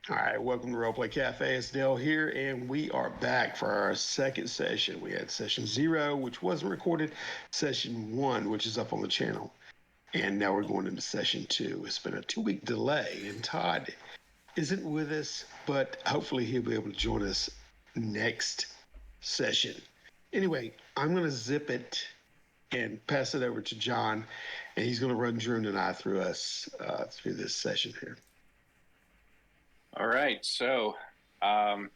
All right, welcome to Roleplay Cafe. It's Dale here, and we are back for our second session. We had session 0, which wasn't recorded, session 1, which is up on the channel, and now we're going into session 2. It's been a 2-week delay, and Todd isn't with us, but hopefully he'll be able to join us next session. Anyway, I'm going to zip it and pass it over to John, and he's going to run Drew and I through through this session here. All right, so I'll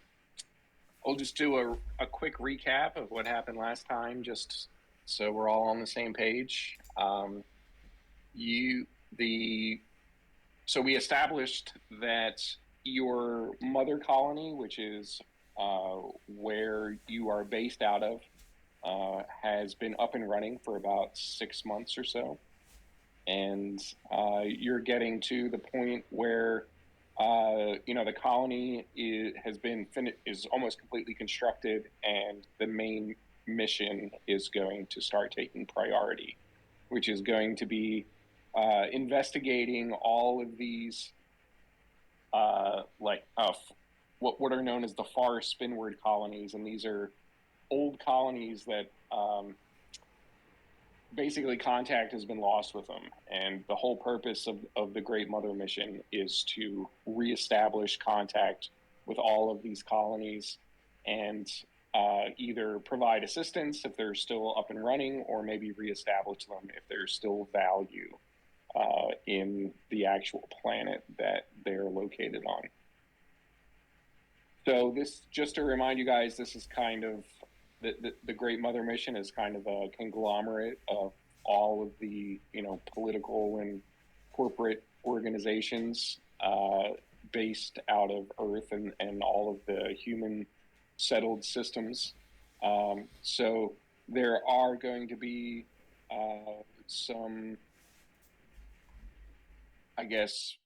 just do a quick recap of what happened last time, just so we're all on the same page. So we established that your mother colony, which is where you are based out of, has been up and running for about 6 months or so, and you're getting to the point where the colony is almost completely constructed, and the main mission is going to start taking priority, which is going to be investigating all of these what are known as the far spinward colonies, and these are old colonies that basically contact has been lost with them, and the whole purpose of the Great Mother mission is to reestablish contact with all of these colonies, and either provide assistance if they're still up and running, or maybe reestablish them if there's still value in the actual planet that they're located on. So this, just to remind you guys, this is kind of the Great Mother mission is kind of a conglomerate of all of the political and corporate organizations based out of Earth, and all of the human settled systems. So there are going to be some, I guess,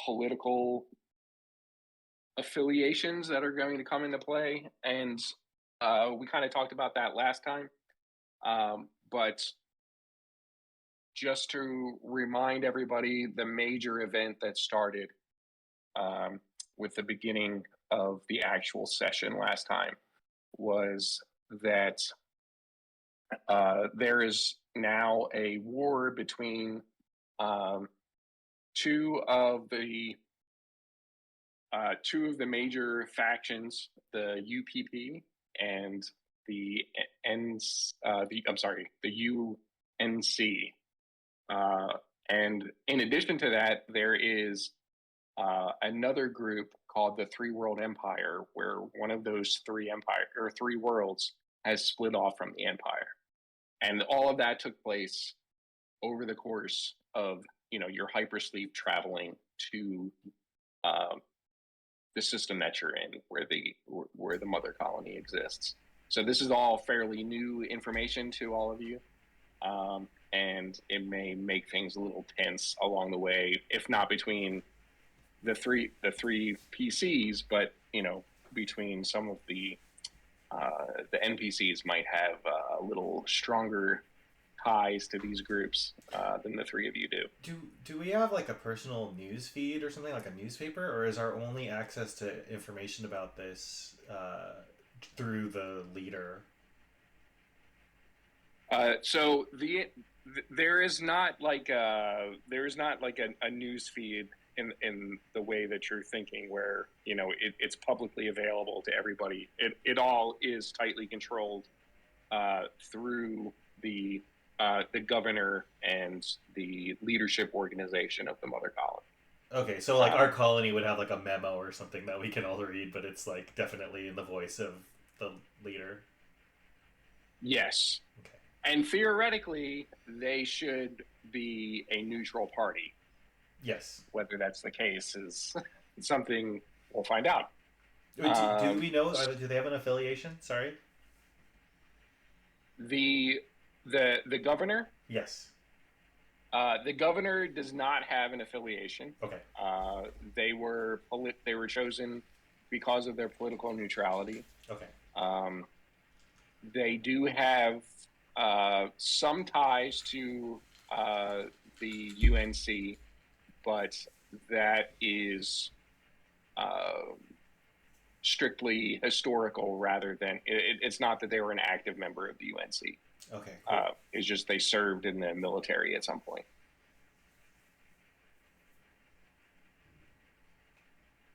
political affiliations that are going to come into play, and we kind of talked about that last time. But just to remind everybody, the major event that started with the beginning of the actual session last time was that there is now a war between two of the major factions, the UPP and the UNC. And in addition to that, there is another group called the Three World Empire, where one of those three worlds has split off from the empire, and all of that took place over the course of your hypersleep traveling to the system that you're in, where the mother colony exists. So this is all fairly new information to all of you, and it may make things a little tense along the way, if not between the three PCs, but between some of the NPCs might have a little stronger ties to these groups than the three of you do. Do we have like a personal news feed or something, like a newspaper, or is our only access to information about this through the leader? So there is not like a news feed in the way that you're thinking, where it's publicly available to everybody. It all is tightly controlled through the governor and the leadership organization of the mother colony. Okay, so like our colony would have like a memo or something that we can all read, but it's like definitely in the voice of the leader. Yes. Okay. And theoretically, they should be a neutral party. Yes. Whether that's the case is something we'll find out. Do we know? Do they have an affiliation? Sorry. The governor. Yes. The governor does not have an affiliation. Okay. They were chosen because of their political neutrality. Okay. They do have some ties to the UNC, but that is strictly historical rather than it's not that they were an active member of the UNC. Okay, cool. It's just they served in the military at some point.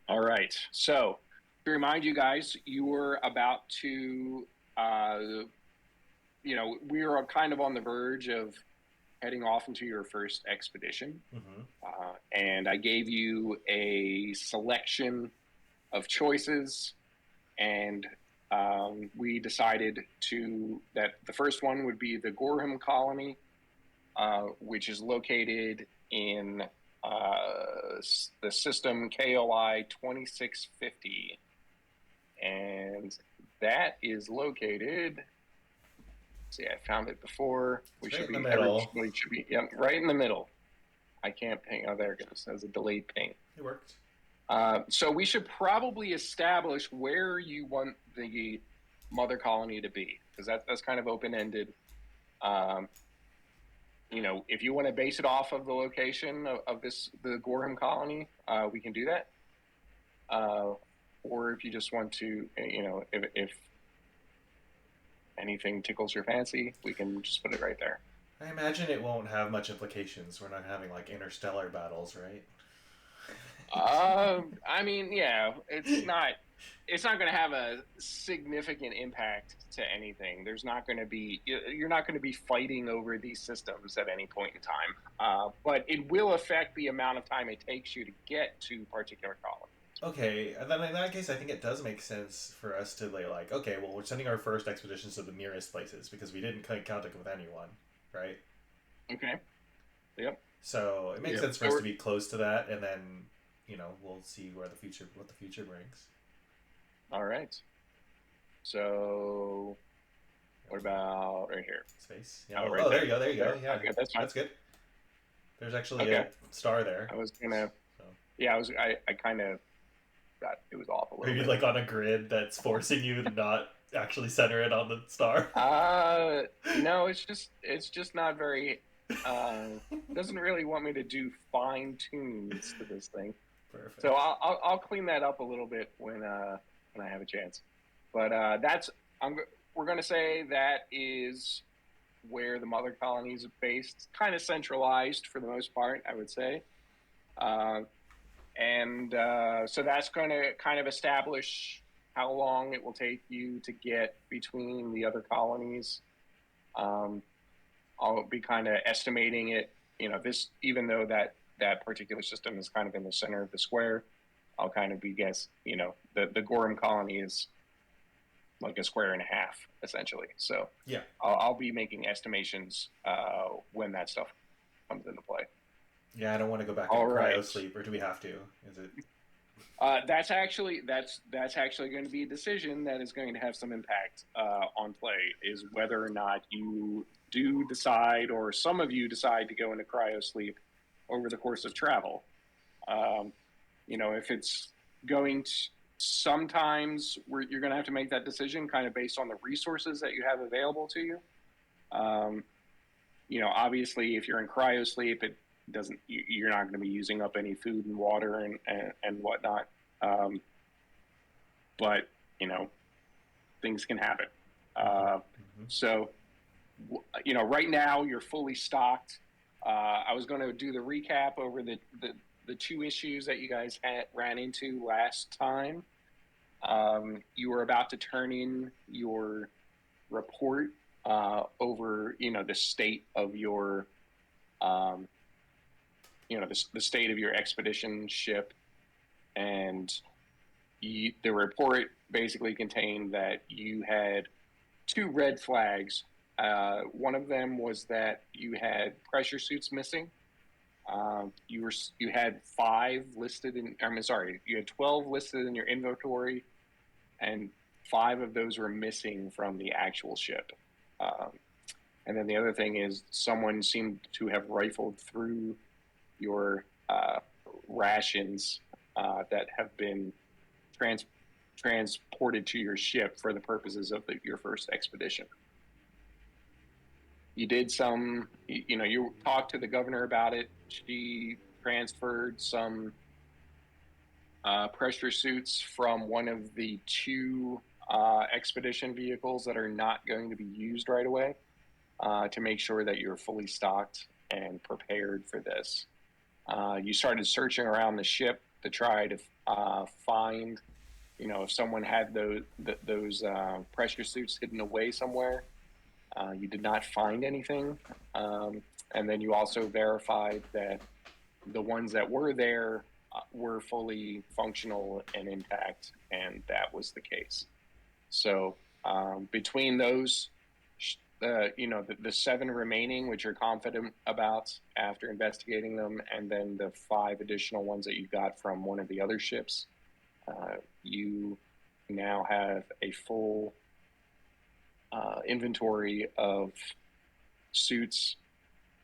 All right. So to remind you guys, you were about to, we are kind of on the verge of heading off into your first expedition. Mm-hmm. And I gave you a selection of choices, and we decided that the first one would be the Gorham colony, which is located in the system KOI 2650. And that is located. See, I found it before. It's right in the middle. Everybody should be, yep, right in the middle. I can't ping. Oh, there it goes. That's a delayed ping. It worked. So we should probably establish where you want the mother colony to be, because that's kind of open-ended. If you want to base it off of the location of the Gorham colony, we can do that. Or if you just want to, if anything tickles your fancy, we can just put it right there. I imagine it won't have much implications. We're not having like interstellar battles, right? I mean, yeah, it's not going to have a significant impact to anything. You're not going to be fighting over these systems at any point in time. But it will affect the amount of time it takes you to get to particular colonies. Okay, and then in that case, I think it does make sense for us to like, okay, well, we're sending our first expeditions to the nearest places because we didn't contact with anyone, right? Okay. Yep. So it makes sense for us to be close to that, and then we'll see what the future brings. All right. So what about right here? Space. Yeah. Oh, there you go. Yeah. Okay, that's fine. That's good. There's actually a star there. I was gonna. So. Yeah, I kind of. It was off a little. Maybe like on a grid that's forcing you to not actually center it on the star. No, it's just not very. Doesn't really want me to do fine tunes to this thing. Perfect. So I'll clean that up a little bit when I have a chance. But we're going to say that is where the mother colony is based, kind of centralized for the most part, I would say. So that's going to kind of establish how long it will take you to get between the other colonies. I'll be kind of estimating it, even though that particular system is kind of in the center of the square, I'll kind of the Gorham colony is like a square and a half, essentially. So yeah, I'll be making estimations when that stuff comes into play. Yeah, I don't want to go back into cryo sleep, or do we have to? Is it? That's actually going to be a decision that is going to have some impact on play, is whether or not you do decide, or some of you decide, to go into cryo sleep over the course of travel. If it's going to, sometimes you're going to have to make that decision kind of based on the resources that you have available to you. Obviously, if you're in cryo sleep, you're not going to be using up any food and water and whatnot. But things can happen. So, right now you're fully stocked. I was going to do the recap over the two issues that you guys ran into last time. You were about to turn in your report over, the state of your, the state of your expedition ship, and the report basically contained that you had two red flags. One of them was that you had pressure suits missing. You had 5 listed in. You had 12 listed in your inventory, and 5 of those were missing from the actual ship. And then the other thing is, someone seemed to have rifled through your rations that have been transported to your ship for the purposes of your first expedition. You did you talked to the governor about it. She transferred some pressure suits from one of the two expedition vehicles that are not going to be used right away to make sure that you're fully stocked and prepared for this. You started searching around the ship to try to find, if someone had those pressure suits hidden away somewhere. You did not find anything. And then you also verified that the ones that were there were fully functional and intact, and that was the case. So between those, the 7 remaining, which you're confident about after investigating them, and then the 5 additional ones that you got from one of the other ships, you now have a full inventory of suits,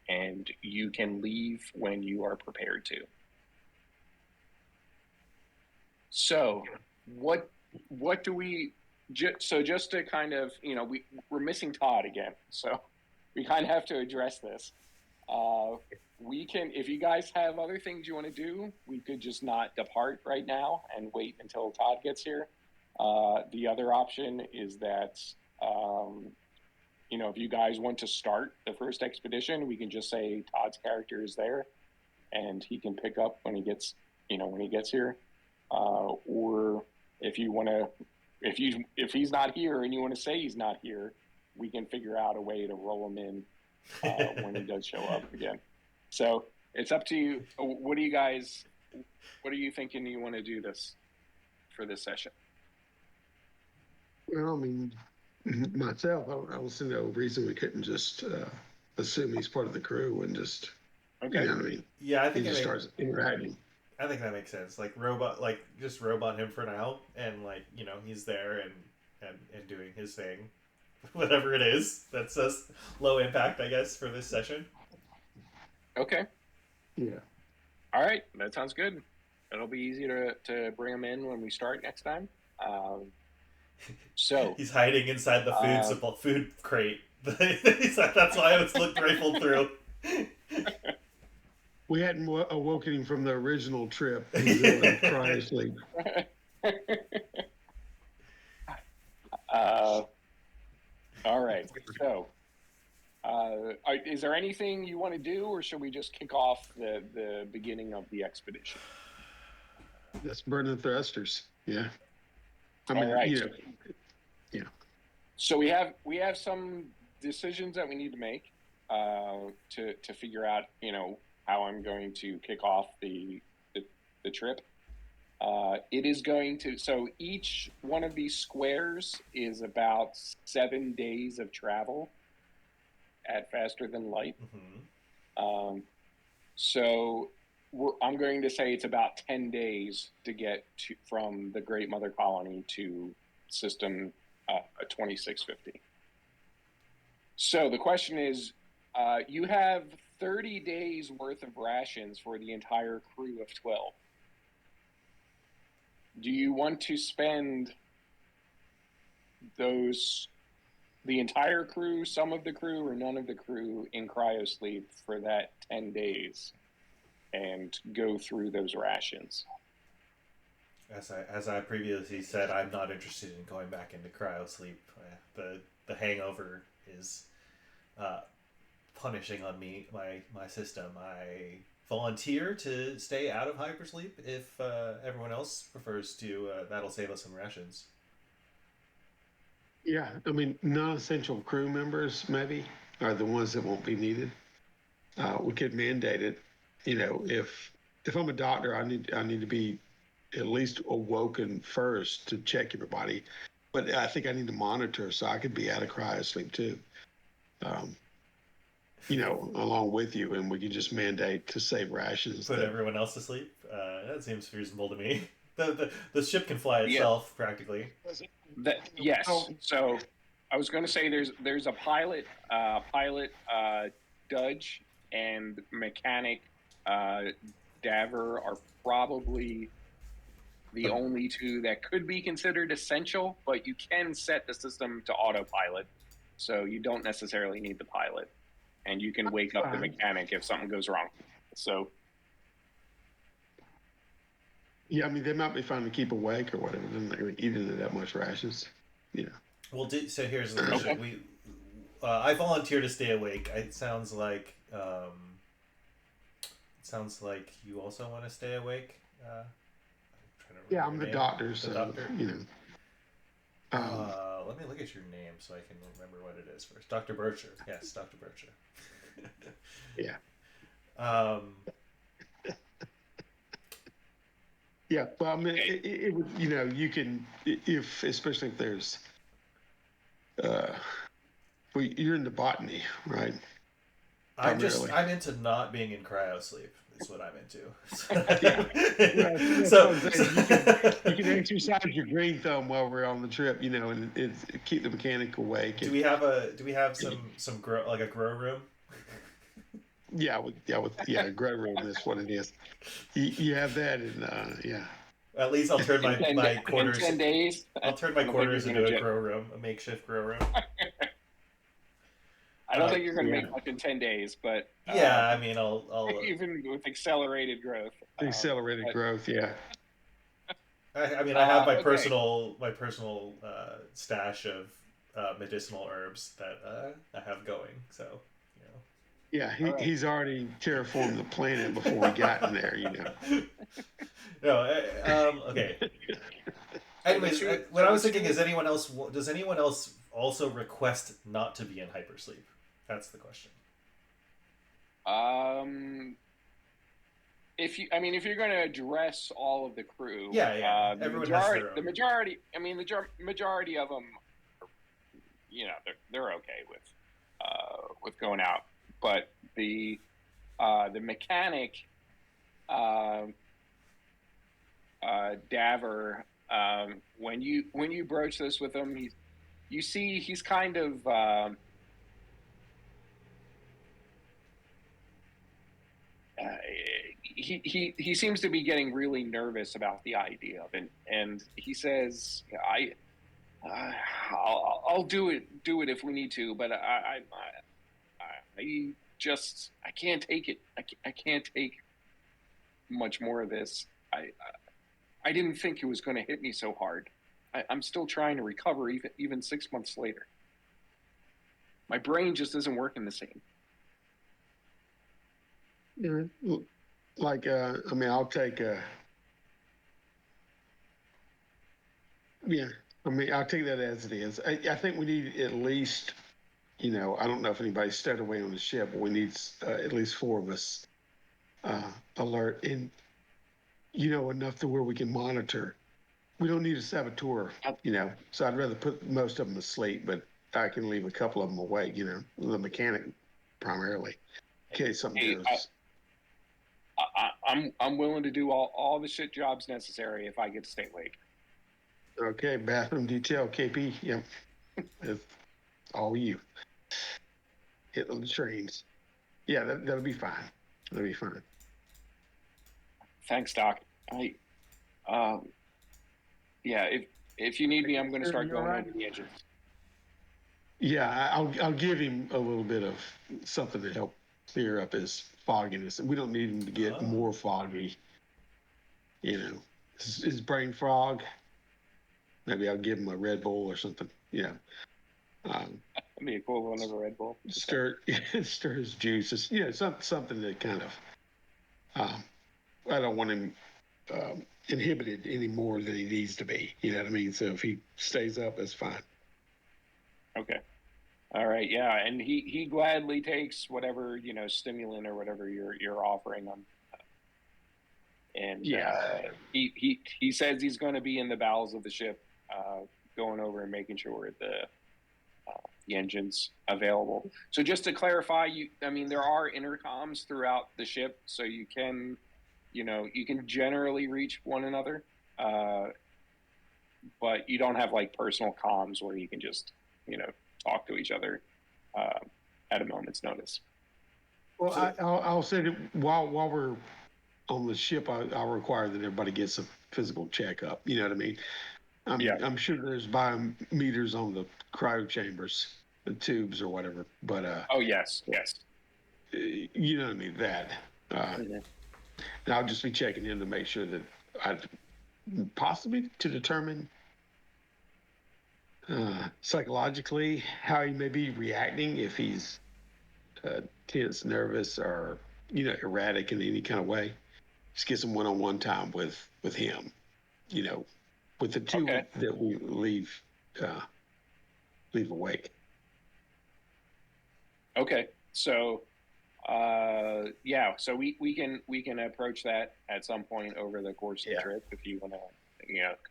and you can leave when you are prepared to. So, what do we? So just to kind of, we're missing Todd again, so we kind of have to address this. We can, if you guys have other things you want to do, we could just not depart right now and wait until Todd gets here. The other option is that, if you guys want to start the first expedition, we can just say Todd's character is there, and he can pick up when he gets here. Or if you want to, if he's not here and you want to say he's not here, we can figure out a way to roll him in when he does show up again. So it's up to you. What are you thinking you want to do for this session? Well, I mean, myself, I don't see no reason we couldn't just assume he's part of the crew and just, okay. You know what I mean? Yeah, I he think just starts interacting. I think that makes sense. Just robot him for now, and he's there and doing his thing, whatever it is. That's just low impact, I guess, for this session. Okay. Yeah. All right, that sounds good. It'll be easy to bring him in when we start next time. So he's hiding inside the food crate. That's why it's looked rifled through. We hadn't awoken him from the original trip. He's in crying asleep. All right. So, is there anything you want to do, or should we just kick off the beginning of the expedition? Let's burn the thrusters. Yeah. I mean, all right. Yeah. So we have some decisions that we need to make to figure out, how I'm going to kick off the trip. It is going to, so each one of these squares is about 7 days of travel at faster than light. Mm-hmm. So I'm going to say it's about 10 days to get from the Great Mother Colony to system 2650. So the question is, you have 30 days worth of rations for the entire crew of 12. Do you want to spend the entire crew, some of the crew, or none of the crew in cryosleep for that 10 days and go through those rations? As I previously said, I'm not interested in going back into cryosleep. The hangover is punishing on me, my system. I volunteer to stay out of hypersleep if everyone else prefers to. That'll save us some rations. Yeah, I mean, non-essential crew members maybe are the ones that won't be needed. We could mandate it. If I'm a doctor, I need to be at least awoken first to check everybody. But I think I need to monitor, so I could be out of cryosleep too. Along with you, and we could just mandate to save rations. Put everyone else to sleep. That seems reasonable to me. The ship can fly itself practically. Yes. So I was going to say there's a pilot, Dudge, and mechanic Daver are probably the only two that could be considered essential, but you can set the system to autopilot, so you don't necessarily need the pilot, and you can wake up the mechanic if something goes wrong. So Yeah, I mean, they might be fine to keep awake or whatever. They're not going to eat into that much rations. You know. Well, so here's the Okay. question. I volunteer to stay awake. It sounds like you also want to stay awake. I'm trying to Yeah, remember I'm your the name. doctor, The so doctor. you know. Let me look at your name so I can remember what it is first. Dr. Bircher. Yes, Dr. Bircher. Yeah, um, yeah. Well, I mean, Okay. it would, you know, you can if especially if there's uh, well, you're into botany, right? Primarily. I'm into not being in cryo sleep. Is what I'm into. Yeah. Yeah, so that's what so, I'm saying. You can exercise your green thumb while we're on the trip, you know, and keep the mechanic awake. And do we have some grow like a grow room? yeah, grow room is what it is. You have that, and yeah, At least I'll turn In my in quarters. 10 days, I'll turn I my don't think you're quarters gonna into a grow room, a makeshift grow room. I don't Uh, think you're gonna yeah, make much in 10 days, but yeah, I mean, I'll even with accelerated growth. accelerated But growth. Yeah, I mean, I have okay. my personal stash of medicinal herbs that I have going. So, yeah. All right. He's already terraformed the planet before we got in there, you know. no, okay. So the Anyways, two. what So I the was thinking two. is, does anyone else also request not to be in hypersleep? That's the question. Um, if you're going to address all of the crew, Yeah, yeah. Everyone has their the own. majority, majority of them, they're okay with going out, but the mechanic, uh, Daver, when you broach this with him, you see he's kind of. Uh, he seems to be getting really nervous about the idea of it, and he says, uh, I'll do it if we need to, but I just I can't take it. I can't take much more of this. I didn't think it was going to hit me so hard. I'm still trying to recover, even 6 months later. My brain just isn't working the same. Yeah. Like, I mean, I'll take yeah. I mean, I'll take that as it is. I think we need at least, you know, I don't know if anybody's stowed away on the ship, but we need at least four of us alert and, you know, enough to where we can monitor. We don't need a saboteur, you know, so I'd rather put most of them asleep, but I can leave a couple of them awake, you know, the mechanic primarily, in case something Hey, goes. I'm willing to do all the shit jobs necessary if I get to stay awake. Okay, bathroom detail, KP, yep, it's all you. Hit on the trains. Yeah, that'll be fine. That'll be fine. Thanks, Doc. I um yeah, if you need me, I'm going to Sure, start you all going right? over the engines. Yeah, I'll give him a little bit of something to help clear up his fogginess. We don't need him to get Oh, more foggy. You know, his brain fog. Maybe I'll give him a Red Bull or something. You know, The equivalent of a Red Bull. Okay. stir stir his juices. You know, something that kind of. Um, I don't want him inhibited any more than he needs to be. You know what I mean? So if he stays up, that's fine. Okay. All right. Yeah, and he gladly takes whatever stimulant or whatever you're offering him, and Yeah. he says he's going to be in the bowels of the ship, going over and making sure the engines available. So just to clarify, I mean, there are intercoms throughout the ship, so you can generally reach one another, uh, but you don't have like personal comms where you can just you know talk to each other uh, at a moment's notice. Well, so I'll say that while we're on the ship, I'll require that everybody gets a physical checkup. You know what I mean? Yeah. I'm sure there's biometers on the cryo chambers, the tubes or whatever, but Oh yes, yes. you know what I mean. That, uh, Mhm. and I'll just be checking in to make sure that I, possibly to determine psychologically how he may be reacting, if he's tense, nervous, or erratic in any kind of way. Just get some one-on-one time with him. You know, with the two Okay. that we uh, leave awake. Okay. So, yeah. So we can approach that at some point over the course of the Yeah. trip if you want to,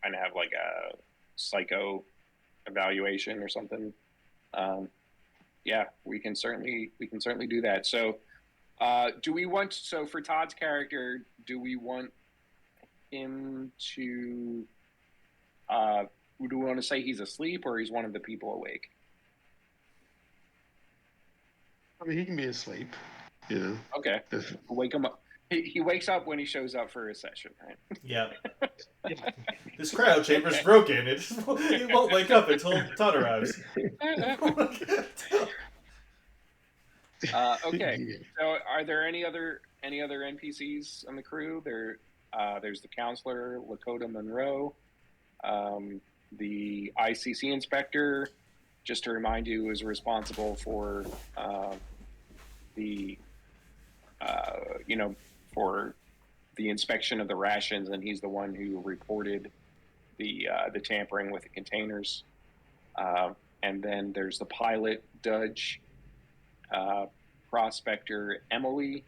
kind of have like a psycho evaluation or something. Um, yeah, we can certainly do that. So, do we want so for Todd's character, do we want him to? Uh, do we want to say he's asleep or he's one of the people awake? I mean, he can be asleep. You know, Okay, if, wake him up. He wakes up when he shows up for his session, right? Yeah. yeah. This cryo chamber's Okay. broken. It won't wake up until Todd arrives. Okay. So, are there any other NPCs on the crew? There's the counselor Lakota Monroe, the ICC inspector. Just to remind you, is responsible for the for the inspection of the rations, and he's the one who reported the tampering with the containers. And then there's the pilot Dudge, uh, prospector Emily,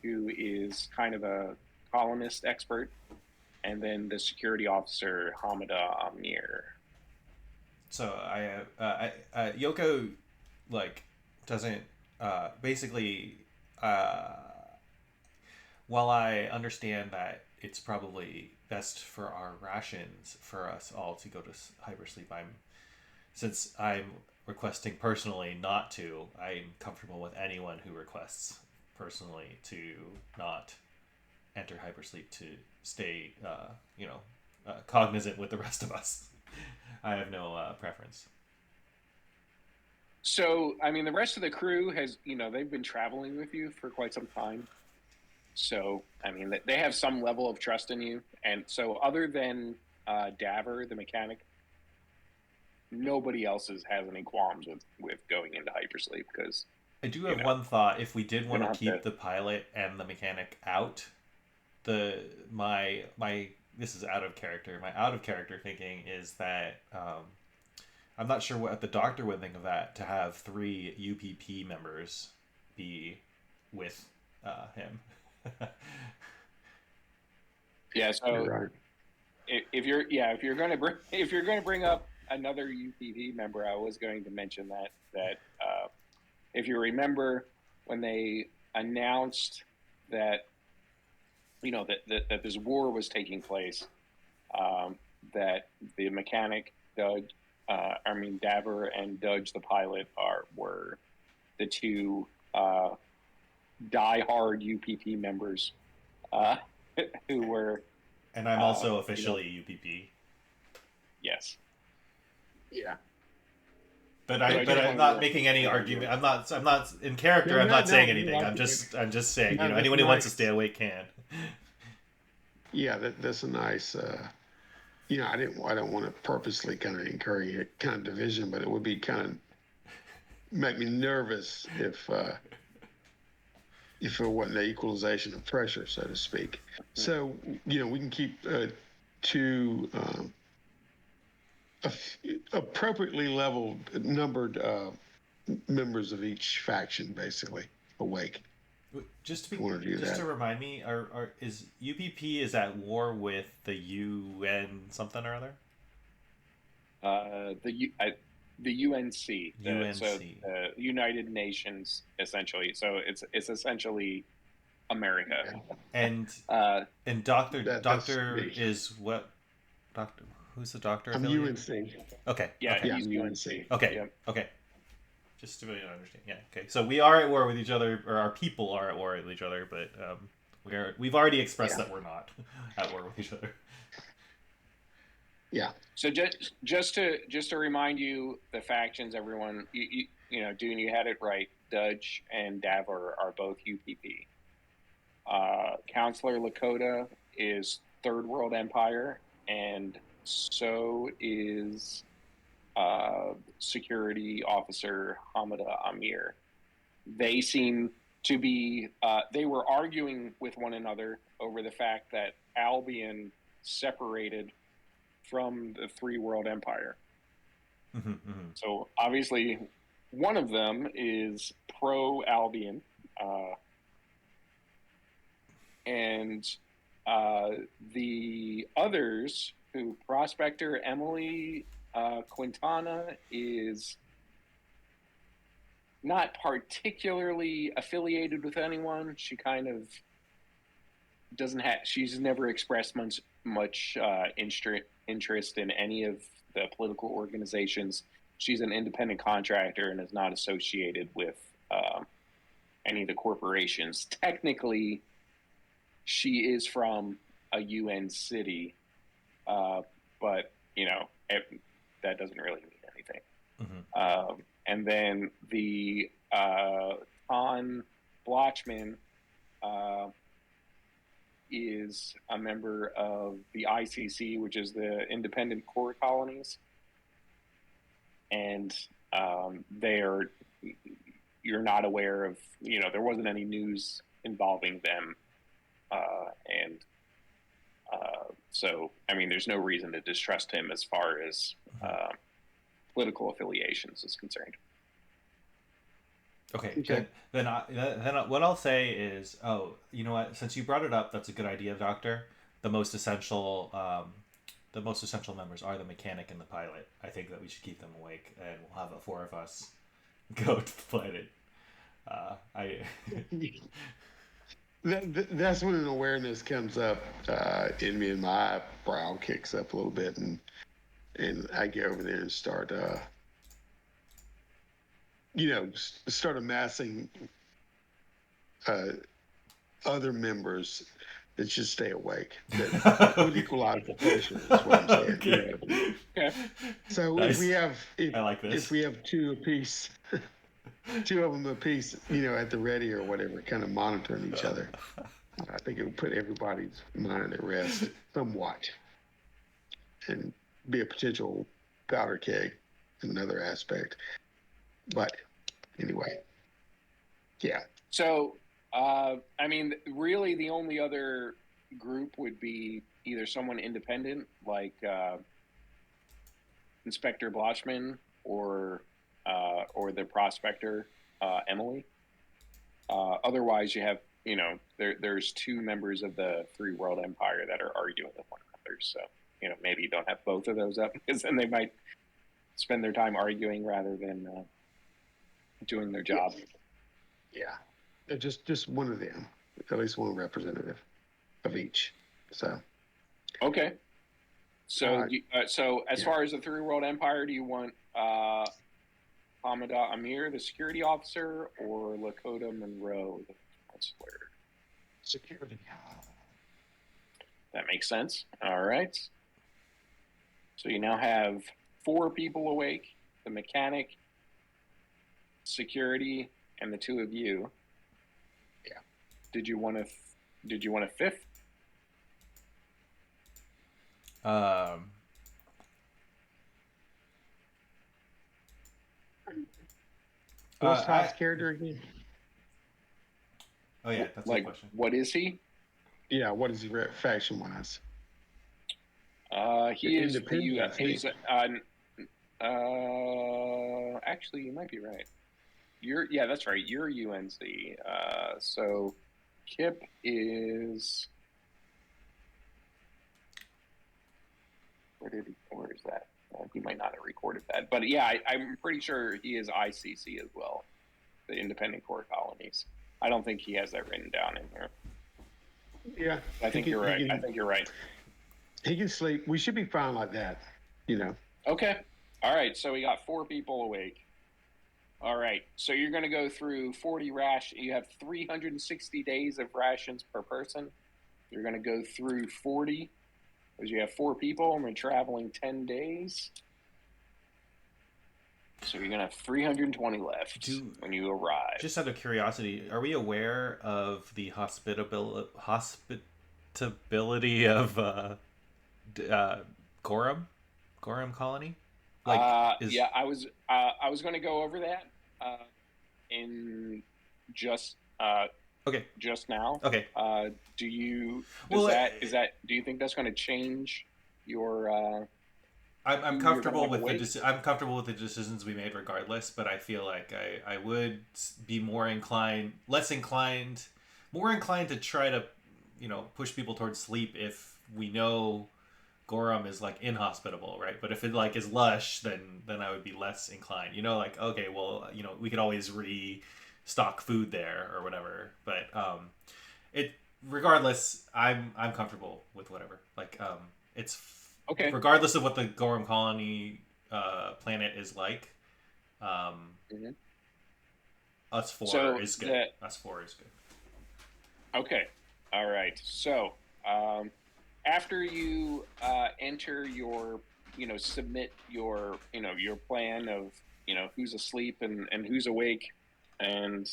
who is kind of a colonist expert, and then the security officer Hamida Amir. So Yoko like doesn't basically uh, while I understand that it's probably best for our rations for us all to go to hypersleep, since I'm requesting personally not to, I'm comfortable with anyone who requests personally to not enter hypersleep to stay cognizant with the rest of us. I have no preference. So, I mean, the rest of the crew they've been traveling with you for quite some time. So, I mean, they have some level of trust in you. And so, other than Daver, the mechanic, nobody else has any qualms with going into hypersleep because I do have one thought. If we did we want don't to have keep to. the pilot and the mechanic out, my this is out of character. My out of character thinking is that I'm not sure what the doctor would think of that, to have 3 UPP members be with him. Yeah. You're So right. if you're going to bring up another UPV member, I was going to mention that if you remember when they announced that that this war was taking place, that the mechanic Daver and Dudge the pilot were the two die-hard UPP members uh, who were And I'm also officially UPP. yes. Yeah. But So I just I'm wanted not to making any remind argument. you. I'm not in character. No, I'm not saying no, anything. I'm just saying. No, that's Anyone who wants to nice. stay awake can. Yeah, that's a nice. I don't want to purposely kind of encourage a kind of division, but it would be kind of make me nervous if it wasn't the equalization of pressure, so to speak. So we can keep two appropriately leveled, numbered members of each faction, basically awake. Just I want to do to that. remind me, is UPP is at war with the UN something or other? The UNC, UNC. the United Nations, essentially. So it's essentially America. And Uh, and That's doctor me. is what doctor? Who's the doctor I'm affiliate? UNC. Okay. yeah, Okay. Yeah, he's I'm UNC. UNC. Okay. Yep. Okay. Just to really understand. Yeah. Okay. So we are at war with each other, or our people are at war with each other, but we've already expressed Yeah. that we're not at war with each other. Yeah. So just to remind you, the factions, everyone, Doon, you had it right. Dudge and Daver are both UPP. Counselor Lakota is Third World Empire, and so is security officer Hamada Amir. They seem to be, they were arguing with one another over the fact that Albion separated from the Three World Empire. So obviously, one of them is pro Albion, and the others, who Prospector Emily Quintana is not particularly affiliated with anyone. She kind of doesn't have. She's never expressed much interest in any of the political organizations. She's an independent contractor and is not associated with any of the corporations. Technically, she is from a UN city, but that doesn't really mean anything. And then the Ton Blochman is a member of the ICC, which is the Independent Core Colonies, and you're not aware of, there wasn't any news involving them, and so I mean, there's no reason to distrust him as far as political affiliations is concerned. Okay, good. Then what I'll say is, you know what? Since you brought it up, that's a good idea, Doctor. The most essential members are the mechanic and the pilot. I think that we should keep them awake, and we'll have the four of us go to the planet. That's when an awareness comes up in me, and my brow kicks up a little bit, and I go over there and start start amassing other members that should stay awake. That would equalize the patient, is what I'm saying. Okay. Okay. So Nice. I like this. If we have two apiece, two of them apiece, at the ready or whatever, kind of monitoring each other, I think it would put everybody's mind at rest somewhat, and be a potential powder keg in another aspect. But anyway, yeah. So, I mean, really the only other group would be either someone independent, like Inspector Blochman, or the prospector, Emily. Otherwise, you have, there's two members of the Three World Empire that are arguing with one another. So, maybe you don't have both of those up, because then they might spend their time arguing rather than doing their job. Yeah. Just one of them, at least one representative of each. So. Okay. So, as far as the Three World Empire, do you want Hamada Amir, the security officer, or Lakota Monroe, the counselor? Security. That makes sense. All right. So you now have 4 people awake: the mechanic, security, and the 2 of you. Yeah. Did you want a fifth? What's Todd's character again? Oh yeah, that's a question. What is he? Yeah, what is he faction wise? He is the U.S. He's actually, you might be right. That's right. You're UNC. So Kip is. Where is that? He might not have recorded that, but yeah, I'm pretty sure he is ICC as well, the Independent Core Colonies. I don't think he has that written down in here. Yeah, I think you're right. I think you're right. He can sleep. We should be fine like that, Okay. All right. So we got 4 people awake. All right. So you're going to go through 40 rations. You have 360 days of rations per person. You're going to go through 40, because you have 4 people and we're traveling 10 days. So you're going to have 320 left when you arrive. Just out of curiosity, are we aware of the habitability of Gorham colony? Like, is Yeah, I was going to go over that in just okay. just now. Okay. Do you Well, do you think that's going to change your I'm who you're going to comfortable have with awake? I'm comfortable with the decisions we made regardless, but I feel like I would be more inclined to try to, push people towards sleep if we know Gorham is like inhospitable, right? But if it like is lush, then I would be less inclined. Like, okay, well, we could always restock food there or whatever. But it regardless, I'm comfortable with whatever. Like, it's Okay. regardless of what the Gorham colony planet is like. Um, Mhm. us four So is good. that Us four is good. okay. All right. So um, after you enter your, submit your, your plan of, who's asleep and who's awake, and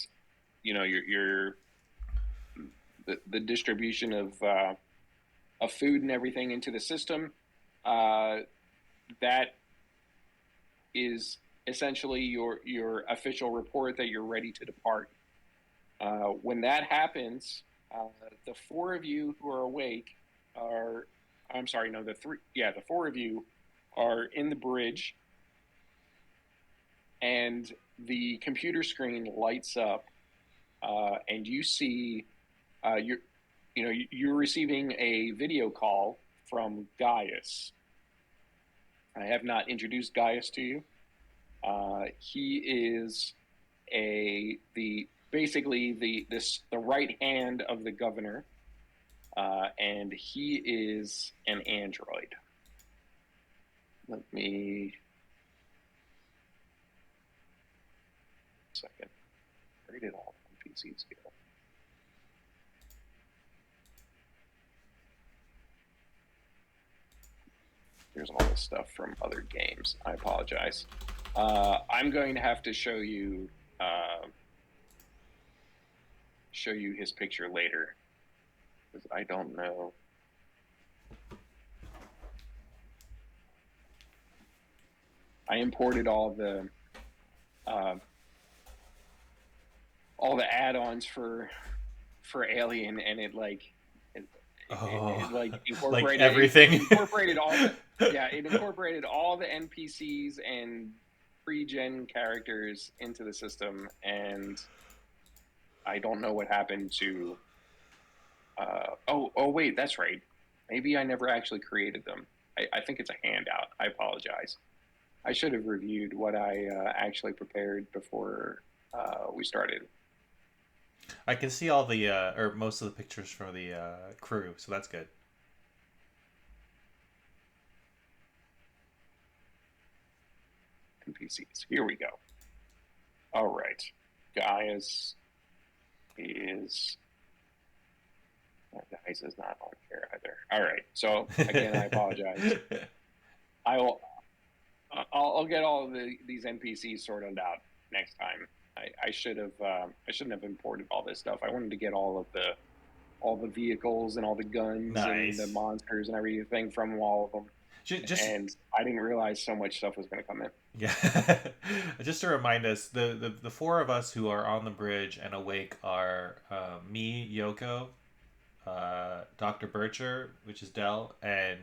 your the distribution of food and everything into the system, uh, that is essentially your official report that you're ready to depart. When that happens, uh, the four of you who are awake are, I'm sorry, no, the four of you are in the bridge, and the computer screen lights up, and you see, you're receiving a video call from Gaius. I have not introduced Gaius to you. He is the basically the right hand of the governor, and he is an android. Let me second. Where did all the NPCs go? Here's all this stuff from other games. I apologize. I'm going to have to show you his picture later because I don't know. I imported uh, all the add-ons for Alien, and it like Like incorporated everything. incorporated all the it incorporated all the NPCs and pre-gen characters into the system, and I don't know what happened to. Oh wait, that's right. Maybe I never actually created them. I think it's a handout. I apologize. I should have reviewed what I actually prepared before we started. I can see all the or most of the pictures for the crew, so that's good. NPCs. Here we go. All right. Gaius is. Gaius is not on here either. All right. So again, I apologize. I'll get all of these NPCs sorted out next time. I shouldn't have imported all this stuff. I wanted to get all the vehicles and all the guns and the Nice. monsters and everything from all of them. Just And I didn't realize so much stuff was going to come in. yeah. Just to remind us, the four of us who are on the bridge and awake are me, Yoko, Dr. Bircher, which is Dell, and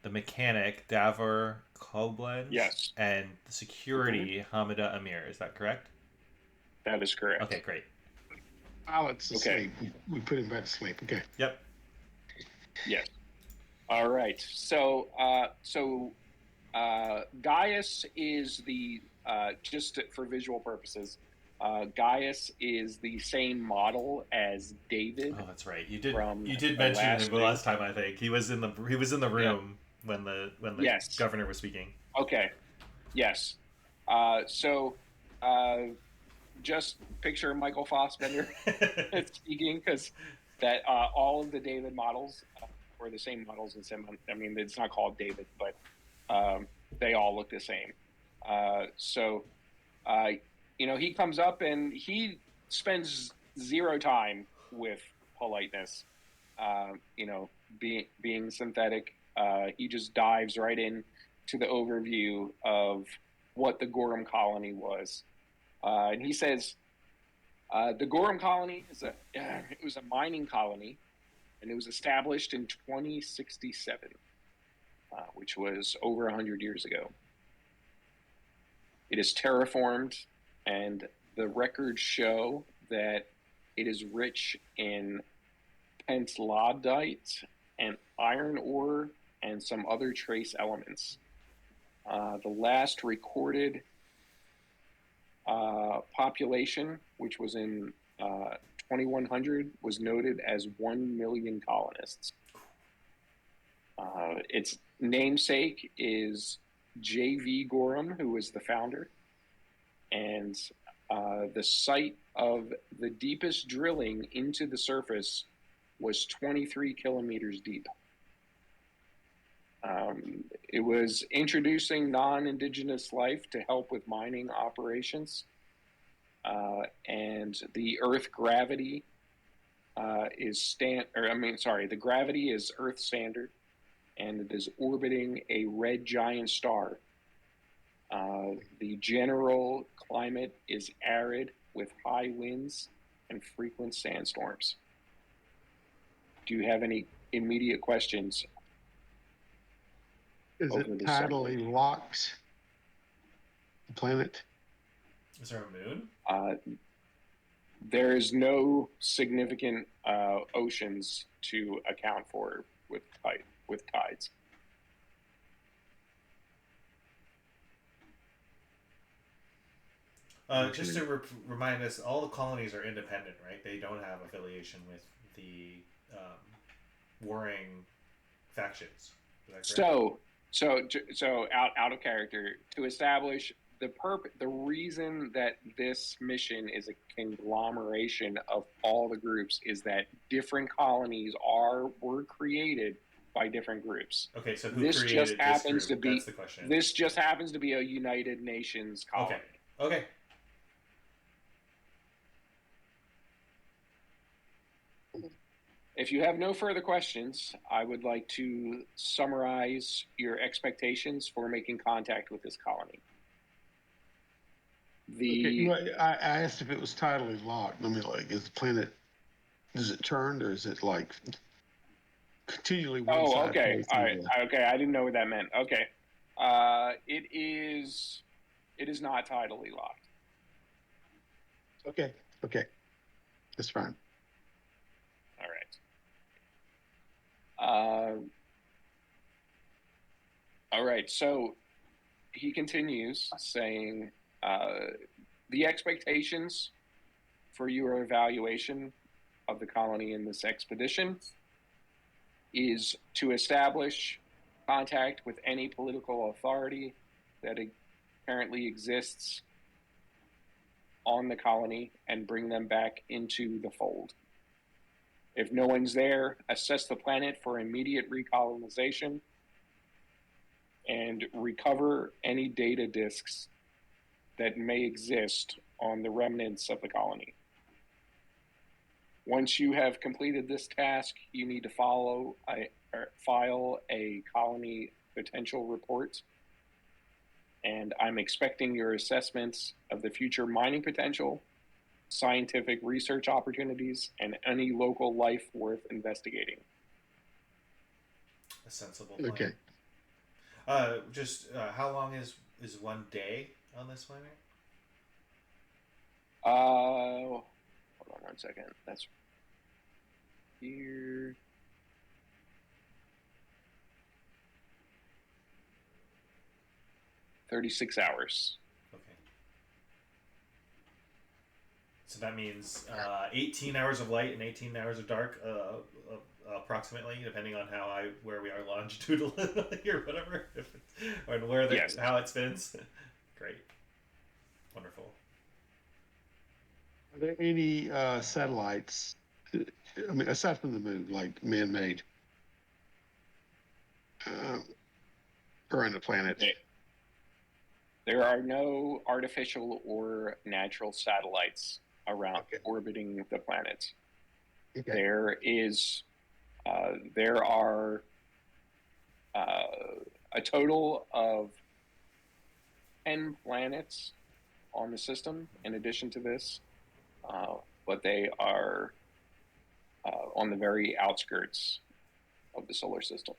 the mechanic Davor Koblenz, Yes. and the security Hamida Amir. Is that correct? That is correct. Okay, great. Pilot's asleep. We put him back to sleep. Okay. Yep. Yes. All right. So Gaius is the just for visual purposes. Gaius is the same model as David. Oh, that's right. You did the mention last him the last time. I think he was in the room when the Yes. governor was speaking. Okay. Yes. So just picture Michael Fassbender speaking, because that all of the David models were the same models in Sim. I mean, it's not called David, but they all look the same. He comes up and he spends zero time with politeness. being synthetic. He just dives right in to the overview of what the Gorham colony was, and he says the Gorham colony it was a mining colony, and it was established in 2067, which was over 100 years ago. It is terraformed, and the records show that it is rich in pentlandite and iron ore and some other trace elements. The last recorded population, which was in 2100, was noted as 1 million colonists. Its namesake is J.V. Gorham, who was the founder, and the site of the deepest drilling into the surface was 23 kilometers deep. It was introducing non-indigenous life to help with mining operations, and the Earth gravity the gravity is Earth standard, and it is orbiting a red giant star. The general climate is arid with high winds and frequent sandstorms. Do you have any immediate questions? Is it tidally locked? The planet? Is there a moon? There is no significant oceans to account for with tides. Just to remind us, all the colonies are independent, right? They don't have affiliation with the warring factions. So out of character, to establish the reason that this mission is a conglomeration of all the groups is that different colonies were created by different groups. Okay, so this just happens to be that's the question. This just happens to be a United Nations colony. Okay. If you have no further questions, I would like to summarize your expectations for making contact with this colony. I asked if it was tidally locked. I mean, like, is the planet, does it turn, or is it like continually one side? Okay. All right. Okay, I didn't know what that meant. Okay. It is not tidally locked. Okay. That's fine. All right. All right. So he continues saying, the expectations for your evaluation of the colony in this expedition is to establish contact with any political authority that currently exists on the colony and bring them back into the fold. If no one's there, assess the planet for immediate recolonization and recover any data disks that may exist on the remnants of the colony. Once you have completed this task, you need to file a colony potential report, and I'm expecting your assessments of the future mining potential, scientific research opportunities, and any local life worth investigating. A sensible plan. Okay. How long is one day on this planet? Hold on 1 second. That's here. $36 hours. Okay. So that means 18 hours of light and 18 hours of dark, approximately, depending on where we are longitudinally or whatever, and how it spins. Great. Wonderful. Are there any satellites, I mean, aside from the moon, like man-made, around the planet? There are no artificial or natural satellites around orbiting the planet. Okay. There is There are a total of 10 planets on the system in addition to this, but they are on the very outskirts of the solar system.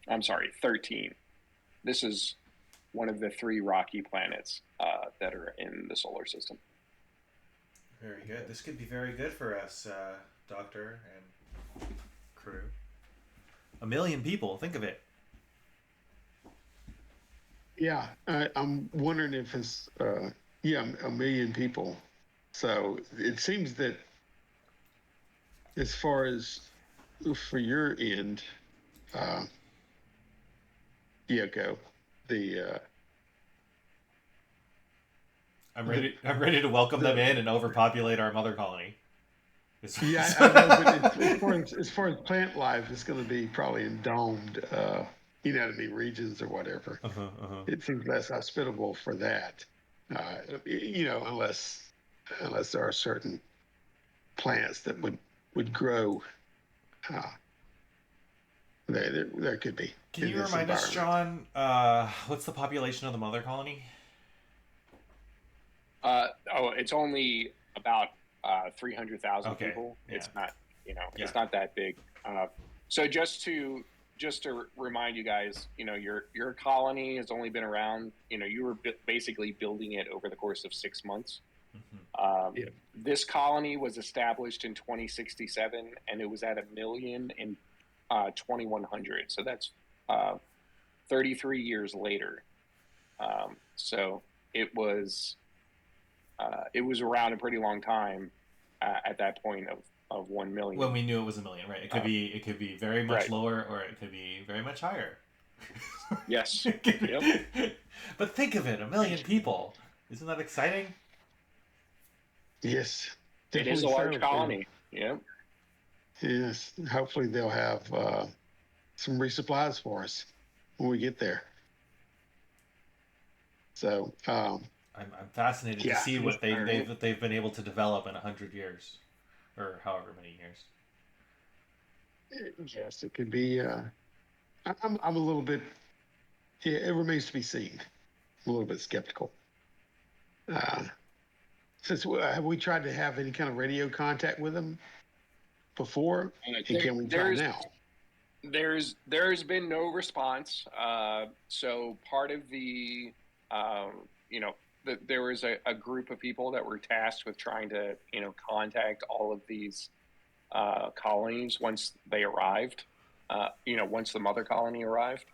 I'm sorry, 13. This is one of the 3 rocky planets that are in the solar system. Very good. This could be very good for us, Doctor and crew. 1 million people. Think of it. Yeah, I'm wondering if it's 1 million people. So it seems that as far as for your end, Yoko, the I'm ready to welcome them in and overpopulate our mother colony. yeah, I know, but as far as plant life, it's going to be probably in domed, regions or whatever. It seems less hospitable for that, unless there are certain plants that would grow. There could be. Can you remind us, John, what's the population of the mother colony? It's only about 300,000 people. Yeah. It's not, it's not that big. So just to remind you guys, your colony has only been around. You were basically building it over the course of 6 months. This colony was established in 2067, and it was at 1 million in 2100. So that's 33 years later. So it was around a pretty long time at that point of 1 million. When we knew it was 1 million, right? It could be very much lower, or it could be very much higher. Yes. Yep. But think of it, 1 million people. Isn't that exciting? Yes. It is a large colony. Yeah. Yes. Hopefully they'll have some resupplies for us when we get there. So I'm fascinated to see what they've been able to develop in 100 years, or however many years. Yes, it could be. I'm a little bit. Yeah, it remains to be seen. I'm a little bit skeptical. Have we tried to have any kind of radio contact with them before? And can we try now? There's been no response. So part of the there was a group of people that were tasked with trying to contact all of these colonies once they arrived. Once the mother colony arrived,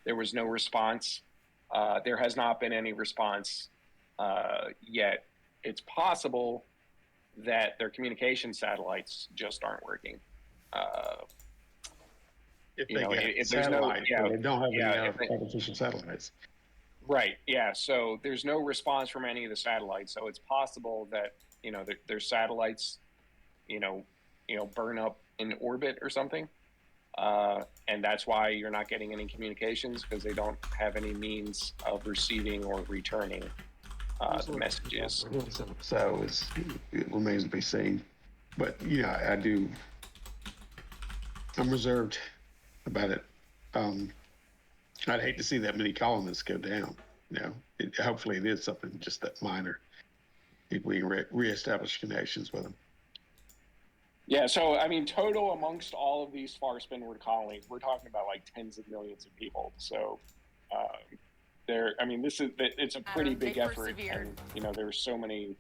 there was no response. There has not been any response yet. It's possible that their communication satellites just aren't working. If there's no, they don't have any artificial satellites. Right. Yeah. So there's no response from any of the satellites. So it's possible that their satellites, burn up in orbit or something, and that's why you're not getting any communications, because they don't have any means of receiving or returning the messages. So it remains to be seen. But I'm reserved about it. I'd hate to see that many colonists go down. Hopefully it is something just that minor. If we reestablish connections with them. Yeah, so total amongst all of these far spinward colonies, we're talking about like tens of millions of people. So, it's a pretty big effort, and there's so many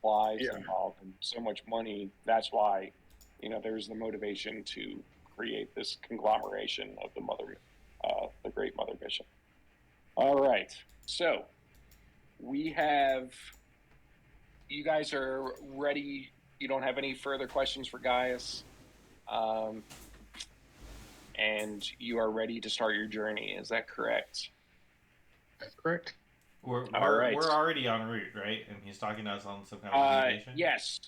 lives involved and so much money. That's why, there's the motivation to create this conglomeration of the Great Mother Mission. All right, so you guys are ready. You don't have any further questions for Gaius, and you are ready to start your journey. Is that correct? That's correct. We're already en route, right? And he's talking to us on some kind of communication? Yes.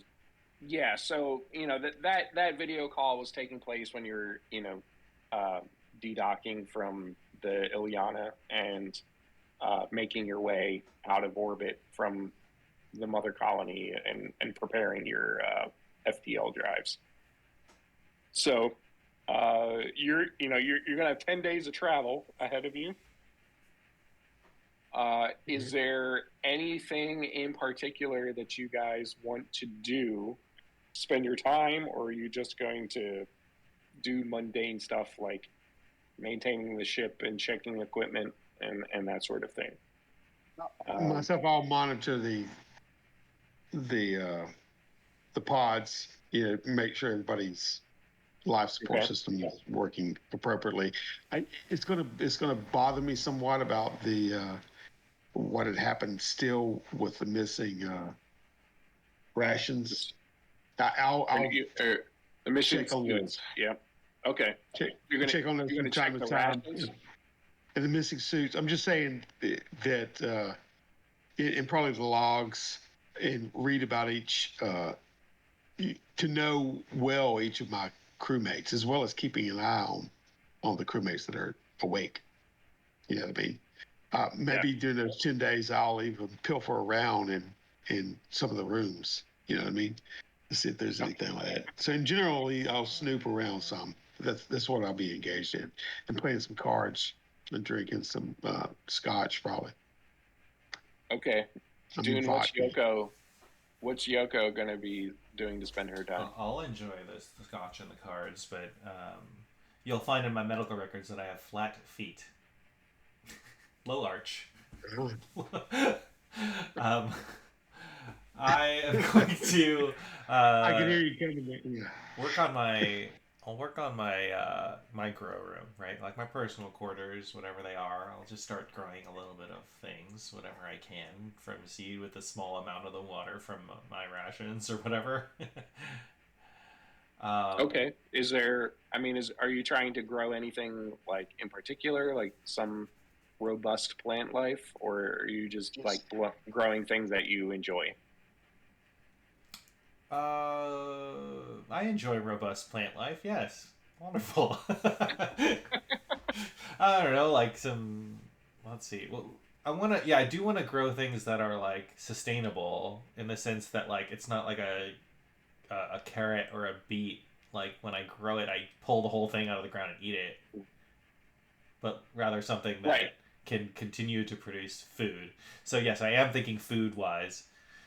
Yeah, so, that video call was taking place when you're, de-docking from the Ileana and making your way out of orbit from the mother colony and preparing your FTL drives. So you're gonna have 10 days of travel ahead of you. Is there anything in particular that you guys want to do, spend your time, or are you just going to do mundane stuff like maintaining the ship and checking equipment and that sort of thing? Myself, I'll monitor the the pods. Make sure everybody's life support Okay. system is working appropriately. It's gonna bother me somewhat about the what had happened still with the missing rations. I'll The mission check on suits. those. Yeah. Okay. Check, You're gonna check on those you're from gonna time check to the time. rations. And the missing suits. I'm just saying that in probably the logs and read about each to know well each of my crewmates, as well as keeping an eye on the crewmates that are awake. You know what I mean? Maybe during those 10 days, I'll even pilfer around in some of the rooms. You know what I mean? To see if there's anything like that. So generally, I'll snoop around some. That's what I'll be engaged in, and playing some cards and drinking some scotch probably. Okay. I mean Doon, vodka. what's Yoko gonna be doing to spend her time? I'll enjoy the scotch and the cards, but you'll find in my medical records that I have flat feet, low arch. um, I am going to I can hear you coming. Yeah. work on my. I'll work on my my grow room, right? Like my personal quarters, whatever they are. I'll just start growing a little bit of things, whatever I can, from seed with a small amount of the water from my rations or whatever. um, Okay. Are you trying to grow anything like in particular, like some robust plant life, or are you just like Just growing things that you enjoy? I enjoy robust plant life. Yes, wonderful. I don't know, like some. Let's see. Well, I want to. Yeah, I do want to grow things that are like sustainable in the sense that like it's not like a carrot or a beet. Like when I grow it, I pull the whole thing out of the ground and eat it, but rather something Right. that can continue to produce food. So yes, I am thinking food wise,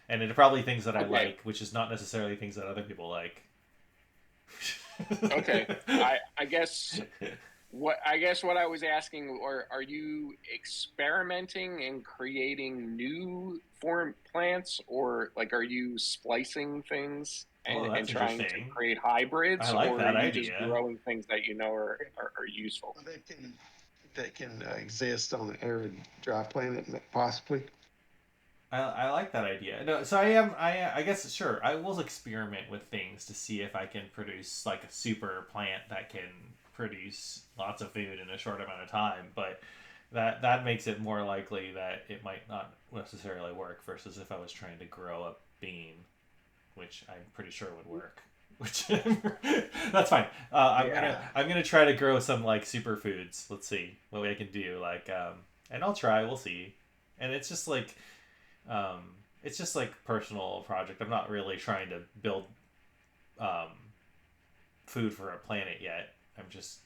and it probably things that I Okay. like, which is not necessarily things that other people like. Okay. I guess what I was asking, or are you experimenting and creating new form plants, or like are you splicing things Oh, and that's trying to interesting. create I hybrids, like or are that you just idea. growing things that you know are useful? they can exist on an arid, dry planet, possibly. I like that idea. No, so I guess sure. I will experiment with things to see if I can produce like a super plant that can produce lots of food in a short amount of time. But that makes it more likely that it might not necessarily work versus if I was trying to grow a bean, which I'm pretty sure would work. Which that's fine. Yeah. I'm gonna try to grow some like superfoods. Let's see what I can do. Like and I'll try. We'll see. And um, it's just like personal project. I'm not really trying to build um, food for a planet yet. I'm just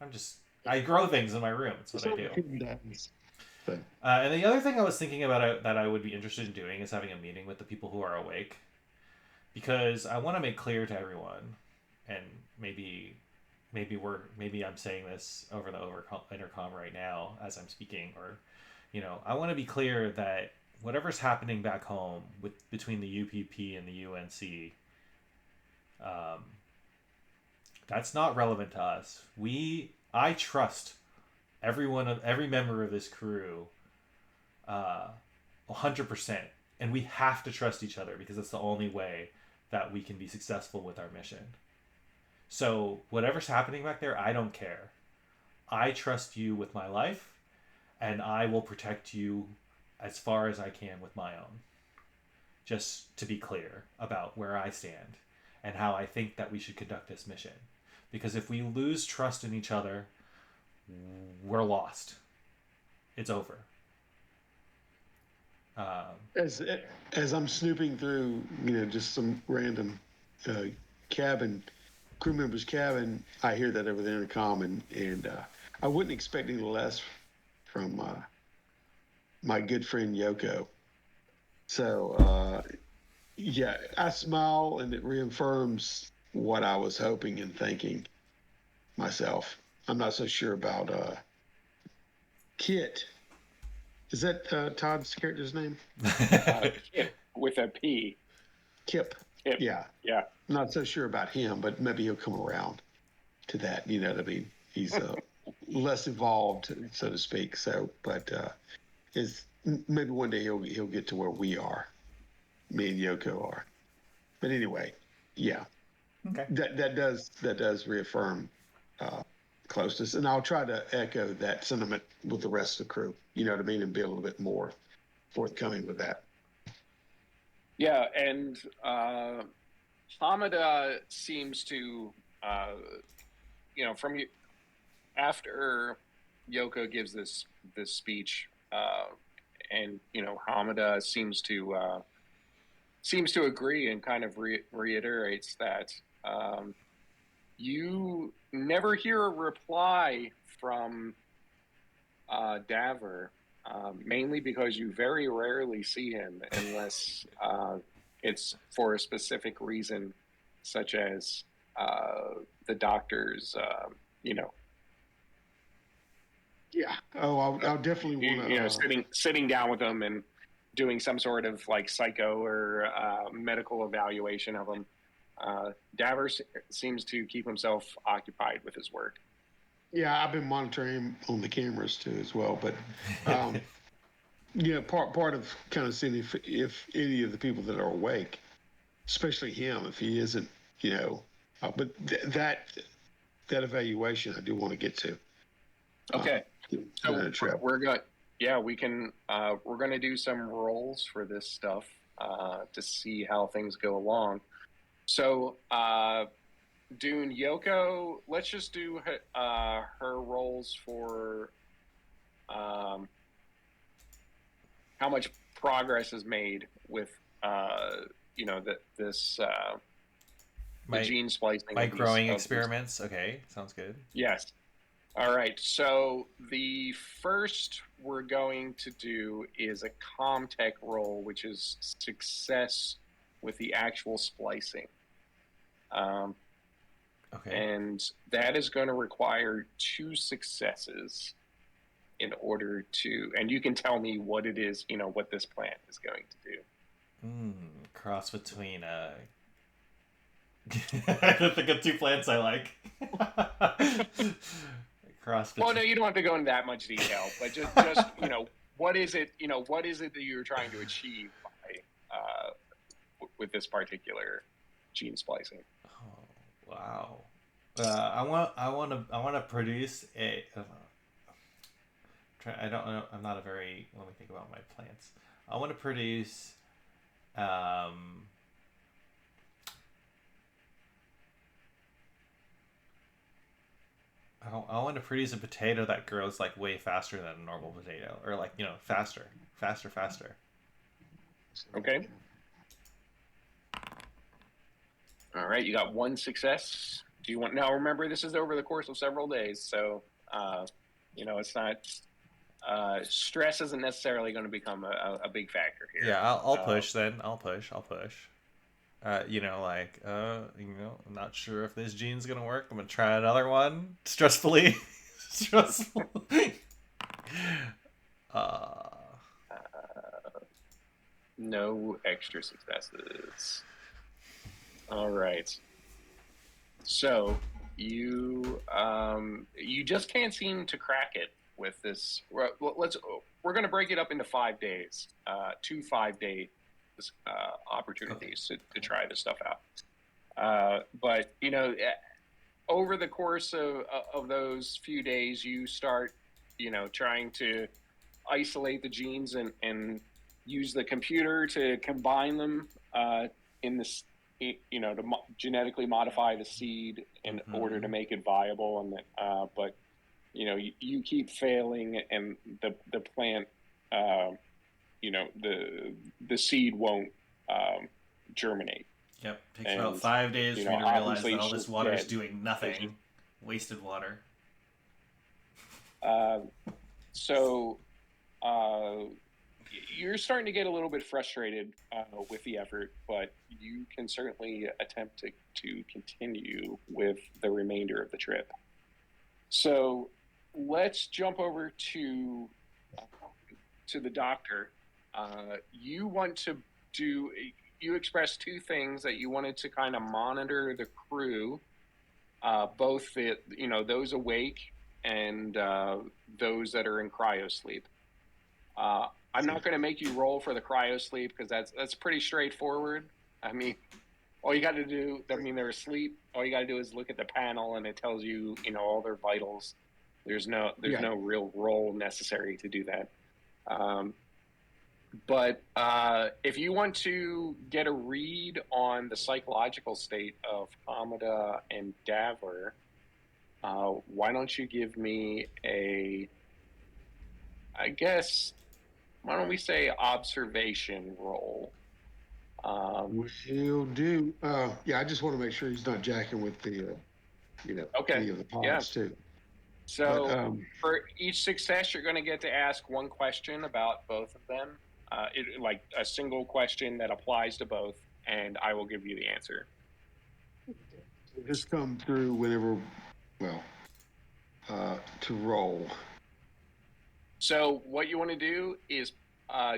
I'm just I grow things in my room. It's what It's I not do. but And the other thing I was thinking about that I would be interested in doing is having a meeting with the people who are awake, because I want to make clear to everyone, and maybe I'm saying this over the intercom right now as I'm speaking, or I want to be clear that whatever's happening back home between the UPP and the UNC, um, that's not relevant to us. I trust every member of this crew, 100%, and we have to trust each other because it's the only way that we can be successful with our mission. So whatever's happening back there, I don't care. I trust you with my life, and I will protect you as far as I can with my own. Just to be clear about where I stand and how I think that we should conduct this mission. Because if we lose trust in each other, we're lost. It's over. Um, as as I'm snooping through, just some random cabin, crew member's cabin, I hear that over the intercom, and I wouldn't expect any less from my good friend Yoko. So yeah, I smile, and it reaffirms what I was hoping and thinking myself. I'm not so sure about Kit. Is that Todd's character's name? Kip with a P. Kip. Kip. Yeah. Yeah. I'm not so sure about him, but maybe he'll come around to that. You know what I mean? He's less evolved, so to speak. So, but is maybe one day he'll get to where we are, me and Yoko are. But anyway, yeah, Okay. that does reaffirm closeness, and I'll try to echo that sentiment with the rest of the crew. You know what I mean, and be a little bit more forthcoming with that. Yeah, and Hamada seems to, from you after Yoko gives this speech, and Hamada seems to agree and kind of reiterates that you never hear a reply from Daver, mainly because you very rarely see him unless it's for a specific reason, such as the doctor's, Yeah. Oh, I'll definitely want to. sitting down with him and doing some sort of like psycho or medical evaluation of him. Daver seems to keep himself occupied with his work. Yeah, I've been monitoring him on the cameras too as well. But part of kind of seeing if any of the people that are awake, especially him, if he isn't, but that evaluation I do want to get to. Okay, so trip. we're going. Yeah, we can. We're going to do some rolls for this stuff to see how things go along. So, Doon, Yoko, let's just do her rolls for how much progress is made with this the gene splicing. My growing experiments. Okay, sounds good. Yes. All right. So the first we're going to do is a Comtech roll, which is success with the actual splicing. Okay. And that is going to require 2 successes in order to, and you can tell me what it is, what this plant is going to do. Cross between I don't think of 2 plants I like. Cross between... Well, no, you don't have to go into that much detail, but just what is it? What is it that you're trying to achieve by with this particular gene splicing? Oh, wow. I want to produce a. I don't know. I'm not a very. Let me think about my plants. I want to produce. I want to produce a potato that grows like way faster than a normal potato, or like faster. Okay. All right, you got 1 success. Do you want now? Remember, this is over the course of several days, so it's not stress isn't necessarily going to become a big factor here. Yeah, I'll push then. I'll push. I'm not sure if this gene's gonna work. I'm gonna try another one. Stressfully. No extra successes. All right. So you just can't seem to crack it with this. We're going to break it up into 5 days, 2 5-day opportunities to try this stuff out. But over the course of those few days, you start trying to isolate the genes and use the computer to combine them in this. To genetically modify the seed in order to make it viable, and but you keep failing, and the plant, the seed won't germinate. Yep. Takes about And 5 days you for know, me to realize obviously that all this she's water is dead. doing So she, nothing. Wasted water. uh, so uh, you're starting to get a little bit frustrated with the effort, but you can certainly attempt to continue with the remainder of the trip. So let's jump over uh, to the doctor. You want to do. You expressed two things that you wanted to kind of monitor the crew, both the those awake and those that are in cryo sleep. I'm not going to make you roll for the cryo sleep because that's pretty straightforward. I mean, all you got to do, I mean, they're asleep. All you got to do is look at the panel, and it tells you, all their vitals. There's Yeah. no real role necessary to do that. But if you want to get a read on the psychological state of Hamada and Daver, why don't you give me I guess, why don't we say observation roll? Will do. Yeah, I just want to make sure he's not jacking with the, Okay, any of the yeah. pods too. But So for each success, you're going to get to ask one question about both of them, like a single question that applies to both, and I will give you the answer. this come through whenever, well, to roll. So what you want to do is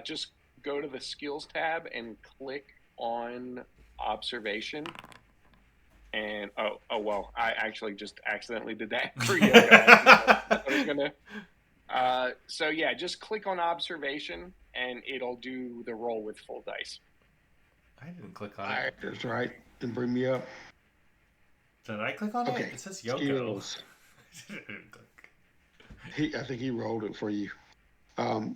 just go to the skills tab and click on observation. And well, I actually just accidentally did that for Yoko. I was gonna. So yeah, just click on observation, and it'll do the roll with full dice. I didn't click on All it. right, that's right. Then bring me up. Did I click on it? Okay. It says Yoko. Skills. I didn't click. I think he rolled it for you. All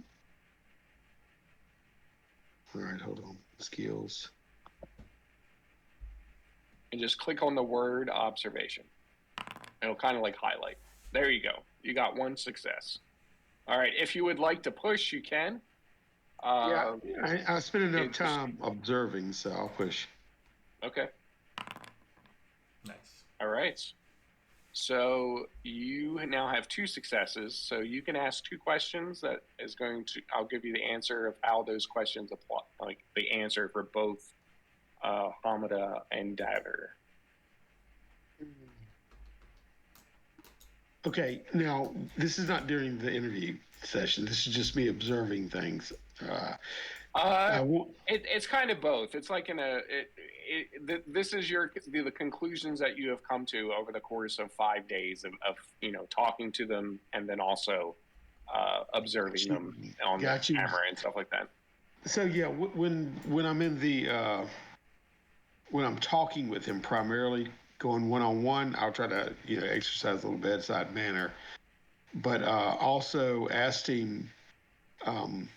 right, hold on. Skills. And just click on the word observation. It'll kind of like highlight. There you go. You got one success. All right. If you would like to push, you can. Yeah, I spent enough just- time observing, so I'll push. Okay. Nice. All right. So you now have two successes. So you can ask two questions that is going to, I'll give you the answer of how those questions apply, like the answer for both Hamada and Daver. Okay, now this is not during the interview session. This is just me observing things. It's kind of both. It's like this is the conclusions that you have come to over the course of 5 days of talking to them and then also observing them on the camera and stuff like that. So yeah, when I'm in the when I'm talking with him primarily, going one-on-one, I'll try to exercise a little bedside manner, but also asked him. Hold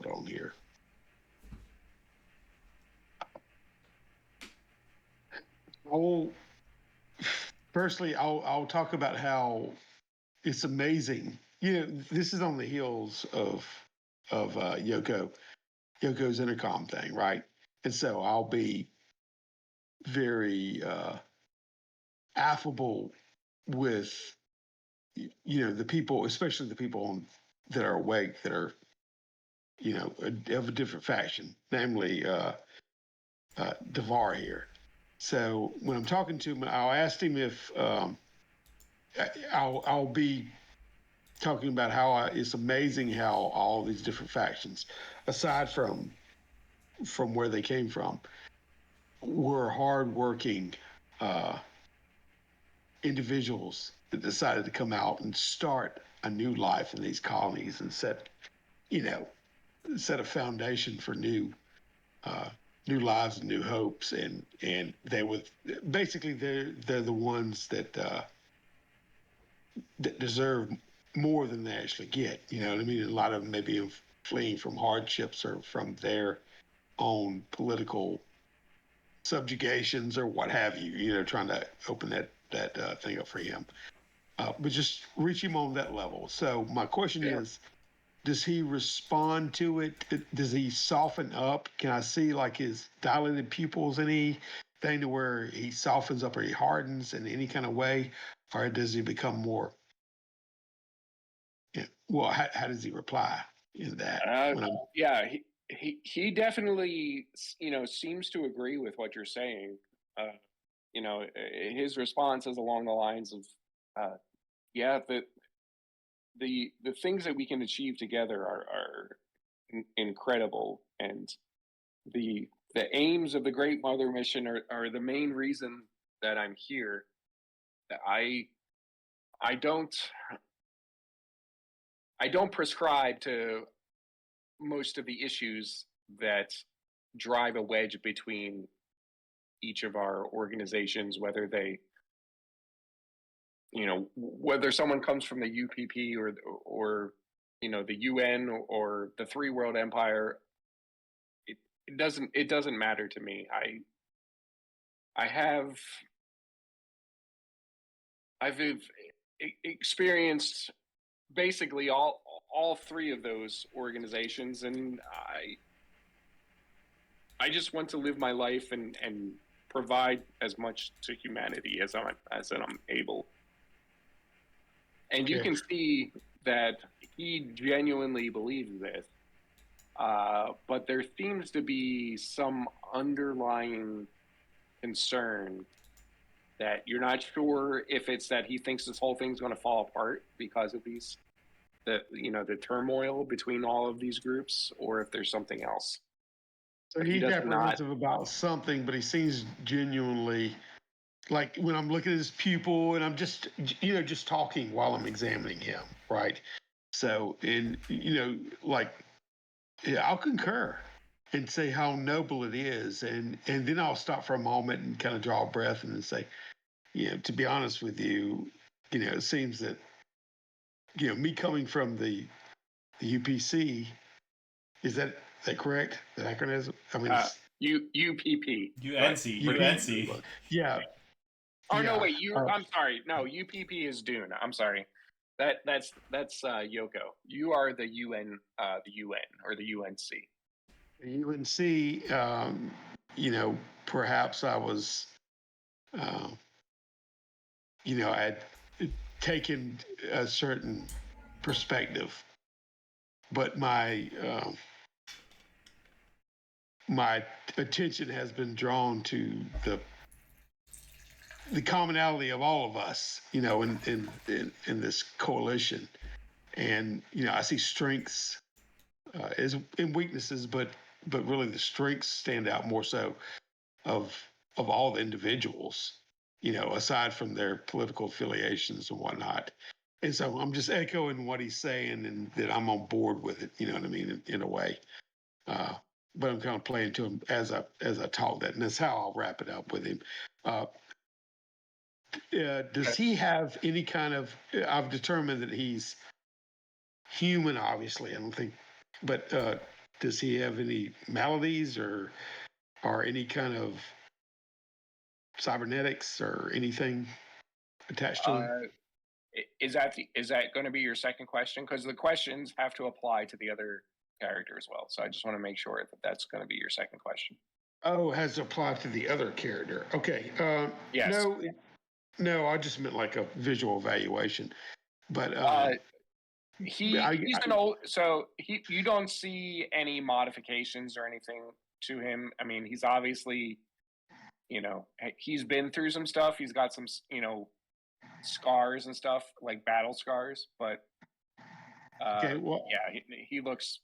on here. Firstly, I'll talk about how it's amazing. This is on the heels of Yoko's intercom thing, right? And so I'll be very affable with the people, especially the people that are awake, that are of a different faction, namely Devar here. So when I'm talking to him, I'll ask him if I'll be talking about how it's amazing how all these different factions, aside from where they came from, were hardworking individuals that decided to come out and start a new life in these colonies and set a foundation for new lives and new hopes, and they would basically they're the ones that deserve more than they actually get. You know what I mean? A lot of them may be fleeing from hardships or from their own political subjugations or what have you. Trying to open that thing up for him, but just reach him on that level. So my question Yeah. is, does he respond to it? Does he soften up? Can I see like his dilated pupils? Anything to where he softens up or he hardens in any kind of way, or does he become more? Yeah, well, how does he reply in that? When I'm Yeah, he definitely seems to agree with what you're saying. Uh, his response is along the lines of, yeah, the things that we can achieve together are incredible, and the aims of the Great Mother Mission are the main reason that I'm here. I I don't I don't prescribe to most of the issues that drive a wedge between each of our organizations, whether someone comes from the UPP or the UN or the Three World Empire. It doesn't matter to me. I have I've experienced basically all three of those organizations, and I just want to live my life and provide as much to humanity as I'm able. And you okay, can see that he genuinely believes this. But there seems to be some underlying concern that you're not sure if it's that he thinks this whole thing's going to fall apart because of the turmoil between all of these groups, or if there's something else. so But he he's does not. apprehensive about something, but he seems genuinely like when I'm looking at his pupil and I'm just talking while I'm examining him, right? So, and like, yeah, I'll concur and say how noble it is, and then I'll stop for a moment and kind of draw a breath and then say, to be honest with you, it seems that me coming from the UPC, is that correct? The acronym? I mean, uh, UPP, but UNC, for UNC. yeah, oh no, yeah. wait, I'm sorry. No, UPP is Doon. I'm sorry. That's Yoko. You are the UN or the UNC. UNC, perhaps I was, uh, I had taken a certain perspective, but my attention has been drawn to the commonality of all of us, in this coalition, and I see strengths as in weaknesses, but really the strengths stand out more so of all the individuals, aside from their political affiliations and whatnot. And so I'm just echoing what he's saying, and that I'm on board with it. You know what I mean, in a way. Uh, but I'm kind of playing to him as I talk that, and that's how I'll wrap it up with him. Uh, does he have any kind of? I've determined that he's human. Obviously, I don't think, but does he have any maladies or any kind of cybernetics or anything attached to him? Uh, is that going to be your second question? Because the questions have to apply to the other character as well. So I just want to make sure that that's going to be your second question. Oh, has applied to the other character. Okay. Yes. No, no, I just meant like a visual evaluation. But Uh, he's I an old, so you don't see any modifications or anything to him. I mean, he's obviously, he's been through some stuff. He's got some scars and stuff, like battle scars, but okay. Well, yeah, he looks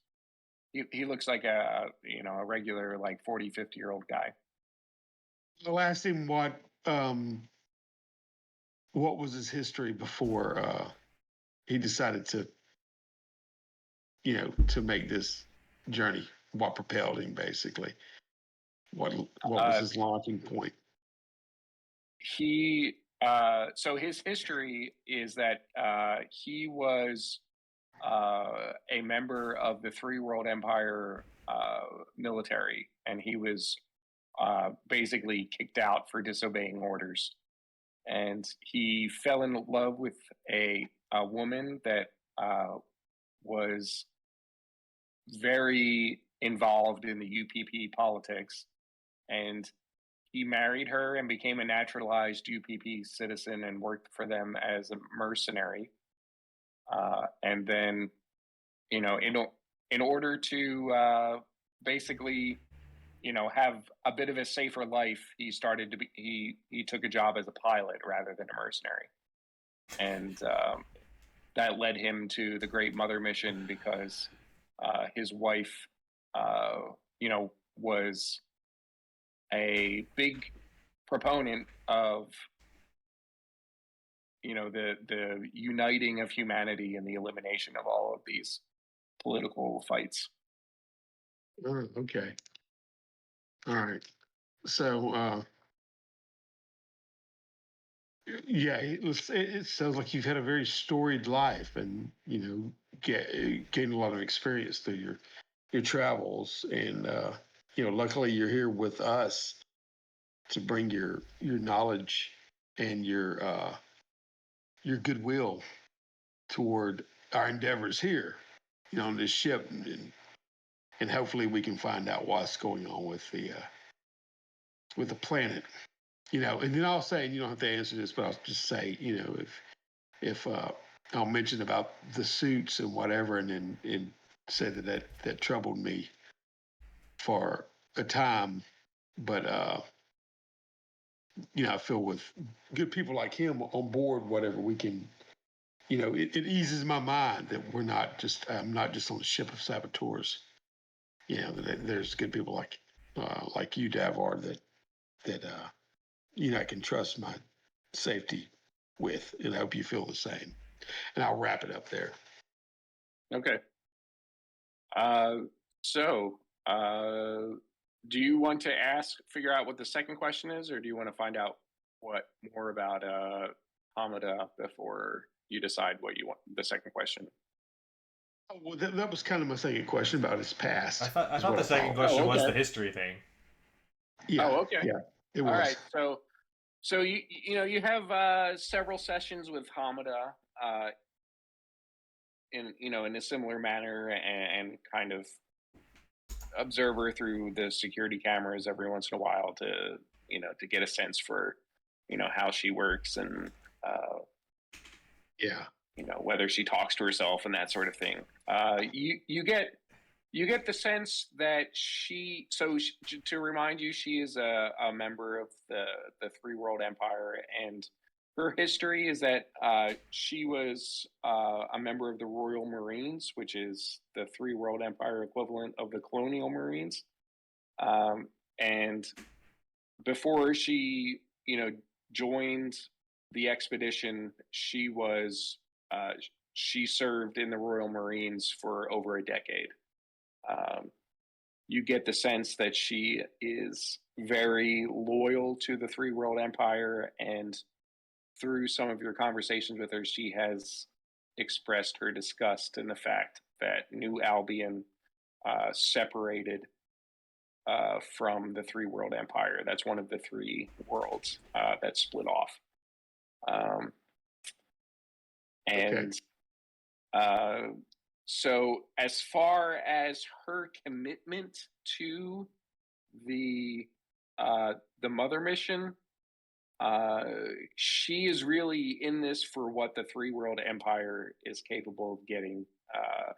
like a regular like 40-50 year old guy. I'll ask him what was his history before he decided to make this journey. What propelled him, basically? What was Uh, his launching point? he so his history is that he was a member of the Three World Empire military, and he was basically kicked out for disobeying orders. And he fell in love with a woman that was very involved in the UPP politics, and he married her and became a naturalized UPP citizen and worked for them as a mercenary. And then, you know, in order to basically, you know, have a bit of a safer life, he started to be he took a job as a pilot rather than a mercenary, and that led him to the Great Mother Mission because his wife, you know, was a big proponent of, you know, the uniting of humanity and the elimination of all of these political fights. Oh, okay. All right. So, yeah, it sounds like you've had a very storied life, and gained a lot of experience through your travels, and luckily you're here with us to bring your knowledge and your goodwill toward our endeavors here, on this ship, and hopefully we can find out what's going on with the planet. And then I'll say, and you don't have to answer this, but I'll just say, if I'll mention about the suits and whatever, and then say that troubled me for a time, but I feel with good people like him on board, whatever we can, it eases my mind that I'm not just on a ship of saboteurs. That there's good people like you, Davar, that I can trust my safety with, and I hope you feel the same. And I'll wrap it up there. Okay. So, do you want to figure out what the second question is, or do you want to find out what more about Hamada before you decide what you want the second question? Oh, well, that was kind of my second question about his past. I thought the second question was the history thing. Yeah. Oh, okay. Yeah, it was. All right. So you have several sessions with Hamada in a similar manner, and kind of observe her through the security cameras every once in a while to get a sense for how she works, and whether she talks to herself and that sort of thing. You get the sense that to remind you, she is a member of the Three World Empire, and her history is that she was a member of the Royal Marines, which is the Three World Empire equivalent of the Colonial Marines. And before she, joined the expedition, she served in the Royal Marines for over a decade. You get the sense that she is very loyal to the Three World Empire, and through some of your conversations with her, she has expressed her disgust in the fact that New Albion separated from the Three World Empire. That's one of the three worlds that split off. So as far as her commitment to the Mother Mission, she is really in this for what the Three World Empire is capable of getting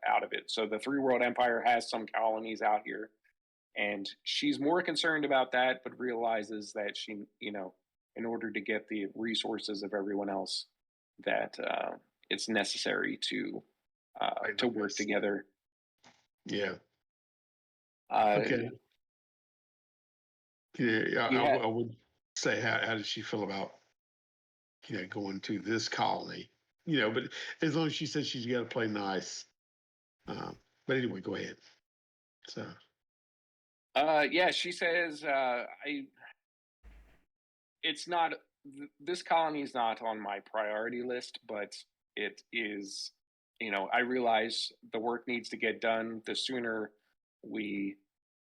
out of it. So the Three World Empire has some colonies out here, and she's more concerned about that, but realizes that she, in order to get the resources of everyone else, that it's necessary to work together. Yeah. Okay. Yeah, I would say, how does she feel about going to this colony? But as long as she says she's got to play nice. But anyway, go ahead. So. Yeah, she says it's not. This colony is not on my priority list, but it is. I realize the work needs to get done. The sooner we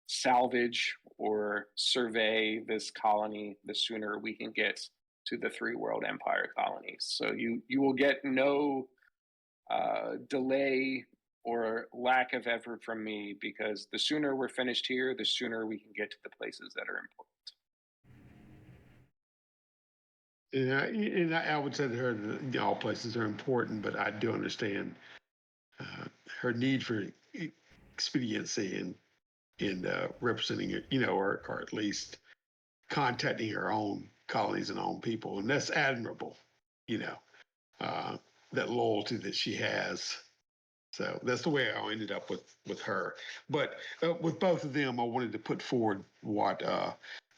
salvage or survey this colony, the sooner we can get to the Three World Empire colonies. So you will get no delay or lack of effort from me, because the sooner we're finished here, the sooner we can get to the places that are important. Yeah, and I would say to her that all places are important, but I do understand her need for expediency and representing it, or at least contacting her own colonies and own people, and that's admirable. You know, uh, that loyalty that she has. So that's the way I ended up with her. But with both of them, I wanted to put forward what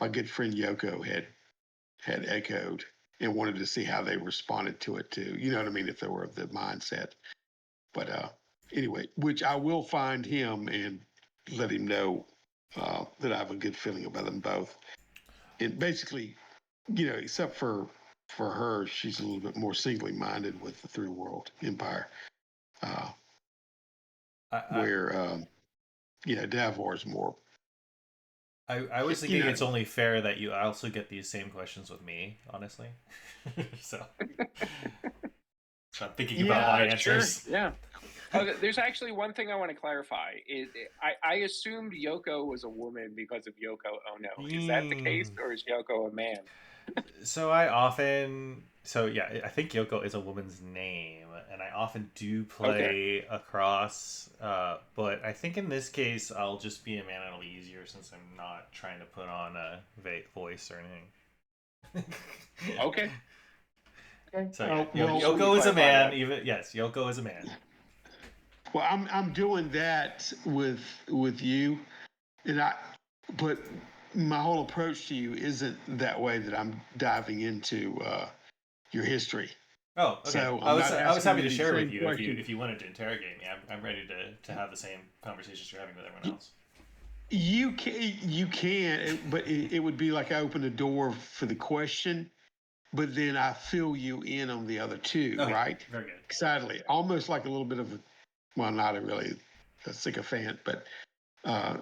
my good friend Yoko had echoed, and wanted to see how they responded to it too. You know what I mean? If they were of the mindset. But anyway, which I will find him and let him know that I have a good feeling about them both. And basically, except for her, she's a little bit more singly minded with the Through World Empire, uh, I, where Davor is more. I was You thinking know, it's only fair that you also get these same questions with me, honestly. So I'm thinking about my Sure. answers. Yeah. Oh, there's actually one thing I want to clarify. I assumed Yoko was a woman because of Yoko Ono. Is that the case, or is Yoko a man? So yeah, I think Yoko is a woman's name, and I often do Okay. play across. But I think in this case, I'll just be a man. It'll be easier since I'm not trying to put on a vague voice or anything. Okay. So yeah, well, Yoko is a man. that. Yoko is a man. well, I'm doing that with you, and but my whole approach to you isn't that way that I'm diving into your history. Oh, okay. So I I'm was not I was asking happy you to the share with same you question. if you wanted to interrogate me. I'm ready to have the same conversations you're having with everyone else. You can, but it would be like I open the door for the question, but then I fill you in on the other two, Okay, right? very good. Excitedly, almost like a little bit of well, not a really a sycophant, but uh,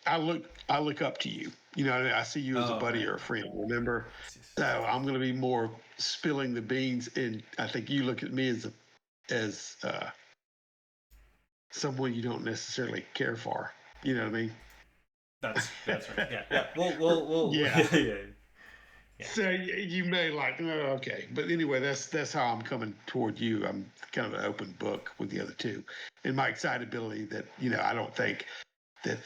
I look up to you. I see you as a Oh, buddy right. or a friend. Remember, Yes, yes. so I'm going to be more spilling the beans, and I think you look at me as someone you don't necessarily care for. You know what I mean? That's right. Yeah, yeah. We'll Yeah. yeah, yeah. So you may like, oh, okay, but anyway, that's how I'm coming toward you. I'm kind of an open book with the other two, and my excitability that I don't think that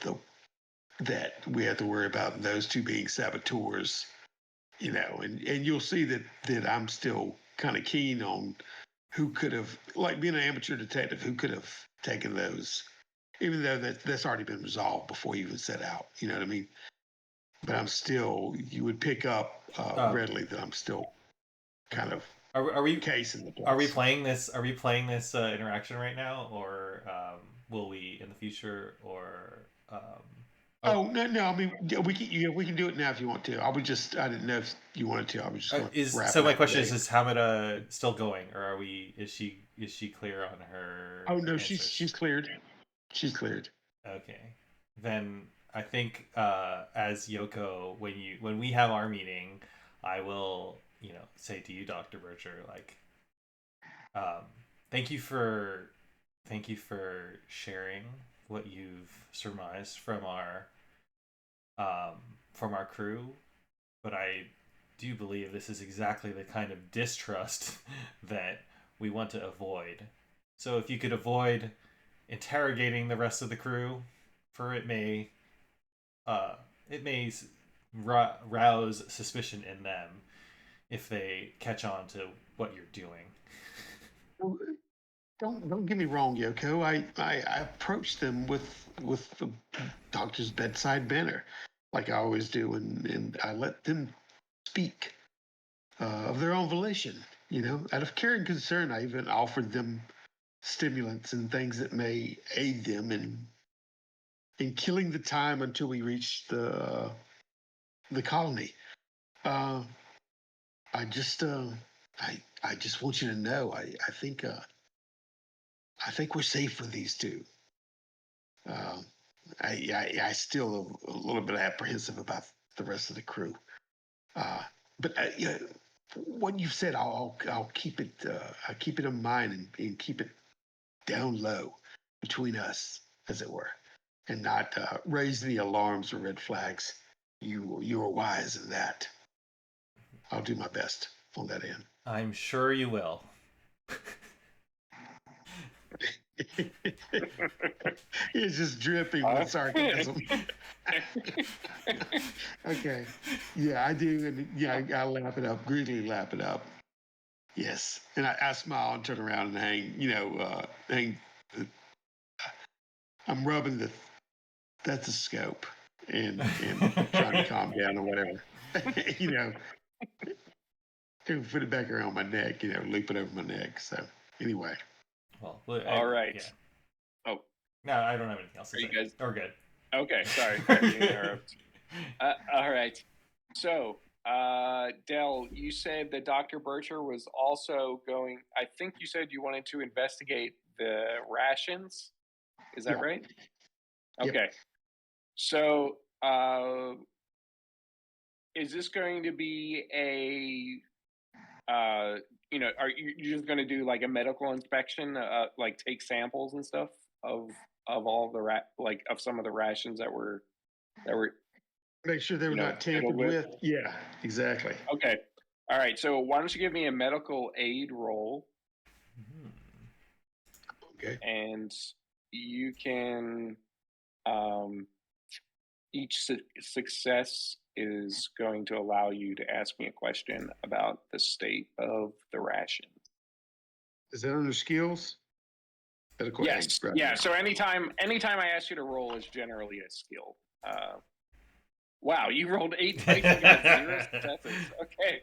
that we have to worry about those two being saboteurs. And you'll see that I'm still kind of keen on who could have, like being an amateur detective, who could have taken those, even though that's already been resolved before you even set out. You know what I mean? But I'm still, you would pick up Um, readily that I'm still kind of are we casing the are we place. playing this? Are we playing this interaction right now, or will we in the future? Or oh, Oh no! I mean, we can do it now if you want to. I didn't know if you wanted to. I was just going to is wrap so? it My up question today. is Hamida still going, or are we? Is she clear on her Oh no, answers? she's cleared. She's cleared. Okay, then I think as Yoko, when we have our meeting, I will say to you, Doctor Bircher, like, um, thank you for sharing what you've surmised um, from our crew, but I do believe this is exactly the kind of distrust that we want to avoid. So if you could avoid interrogating the rest of the crew, for uh, it may rouse suspicion in them if they catch on to what you're doing. Well, don't get me wrong, Yoko. I approached them with the doctor's bedside banner, like I always do, and I let them speak of their own volition. Out of care and concern, I even offered them stimulants and things that may aid them in killing the time until we reach the colony. Uh, I just I just want you to know I think we're safe with these two. Um, I still a little bit apprehensive about the rest of the crew. But what you've said, I'll keep it in mind and keep it down low. between us, as it were, and not raise any alarms or red flags. You are wise in that. I'll do my best on that end. I'm sure you will. It's just dripping with sarcasm. Okay. Yeah, I do. And yeah, I lap it up, greedily lap it up. Yes. And I smile and turn around and hang. I'm rubbing that's a scope and trying to calm down or whatever. you know, to put it back around my neck, loop it over my neck. So anyway. Well, all right. Yeah. Oh, no, I don't have anything else to say. You guys? We're good. Okay, sorry. I didn't interrupt. All right. So, Dell, you said that Dr. Bircher was also going. I think you said you wanted to investigate the rations. Is that right? Okay. Yep. So, is this going to be are you just going to do like a medical inspection, like take samples and stuff of all the of some of the rations that were Make sure they were not tampered with. Yeah, exactly. Okay. All right. So why don't you give me a medical aid roll? Okay. And you can each success is going to allow you to ask me a question about the state of the ration. Is that under skills? Yes. Right. Yeah. So anytime I ask you to roll is generally a skill. Wow, you rolled 8 dice and got 0 successes. Okay.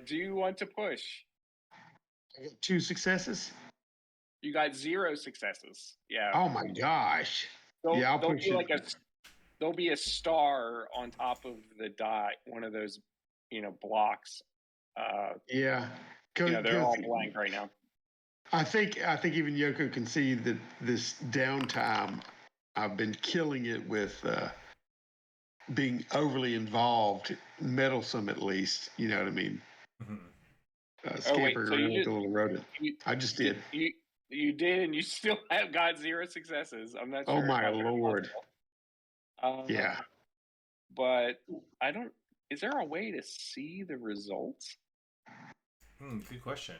Do you want to push? I got 2 successes. You got 0 successes. Yeah. Oh my gosh. Yeah, I'll push it. There'll be a star on top of the die, one of those, blocks. Yeah. They're all blank right now. I think even Yoko can see that this downtime, I've been killing it with being overly involved, meddlesome at least. You know what I mean? Scampering around like a little rodent. I just did. You did, and you still have got 0 successes. I'm not sure. Oh my lord. Yeah. But I don't. Is there a way to see the results? Good question.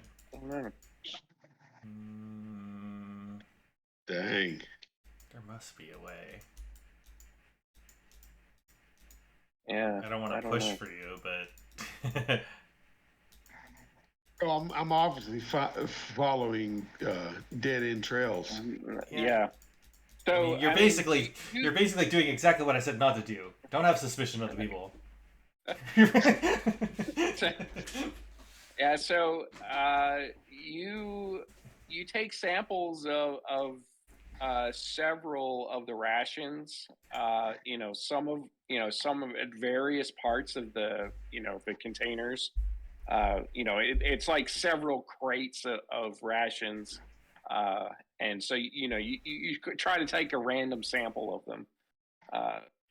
Dang. There must be a way. Yeah. I don't want to push for you, but. Oh, I'm obviously following dead end trails. Yeah. So you're basically doing exactly what I said not to do. Don't have suspicion of the people. Yeah. So you take samples of several of the rations. Some of at various parts of the the containers. It's like several crates of rations, and so you try to take a random sample of them,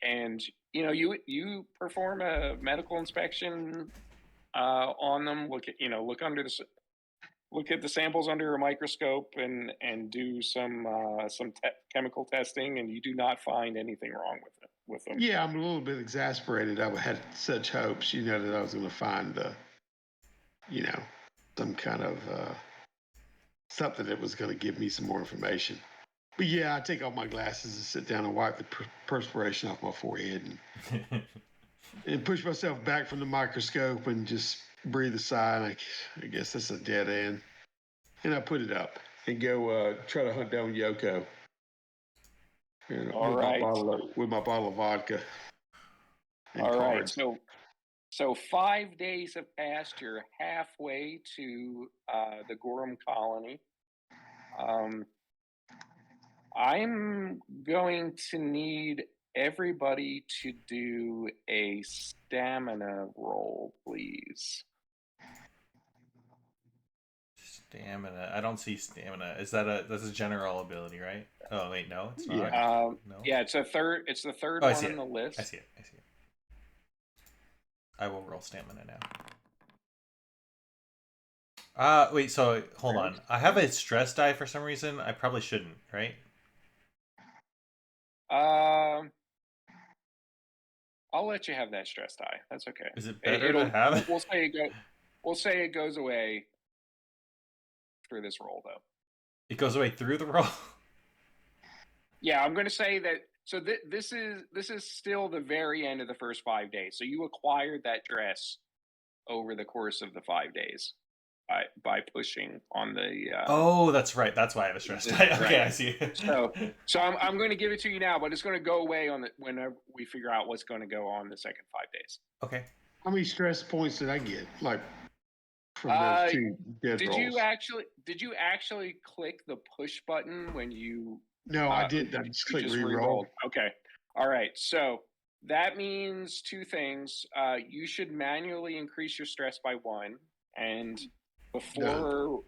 and you perform a medical inspection on them. Look at the samples under a microscope and do some chemical testing, and you do not find anything wrong with them. Yeah, I'm a little bit exasperated. I had such hopes, that I was going to find some kind of something that was going to give me some more information. But yeah, I take off my glasses and sit down and wipe the perspiration off my forehead and push myself back from the microscope and just breathe a sigh. And I guess that's a dead end. And I put it up and go try to hunt down Yoko. All right. With my bottle of vodka. All cards. Right. So 5 days have passed. You're halfway to the Gorham colony. I'm going to need everybody to do a stamina roll, please. Stamina. I don't see stamina. That's a general ability, right? Oh wait, no, it's not. Yeah. No. Yeah, it's the third one on the list. I see it. I will roll stamina now. Wait. So hold on. I have a stress die for some reason. I probably shouldn't, right? Um, I'll let you have that stress die. That's okay. Is it It, better to it'll have? we'll say it go. We'll say it goes away for this roll, though. It goes away through the roll. Yeah, I'm going to say that. So this is still the very end of the first 5 days. So you acquired that dress over the course of the 5 days by pushing on the Oh, that's right. That's why I have a stress die. Okay, right. I see. So I'm going to give it to you now, but it's going to go away on the whenever we figure out what's going to go on the second 5 days. Okay. How many stress points did I get? Like from those Uh, two dead did you rolls? actually click the push button when you No, I didn't. I you just clicked just re-roll. re-rolled? Okay. All right. So that means two things. You should manually increase your stress by one, and Done.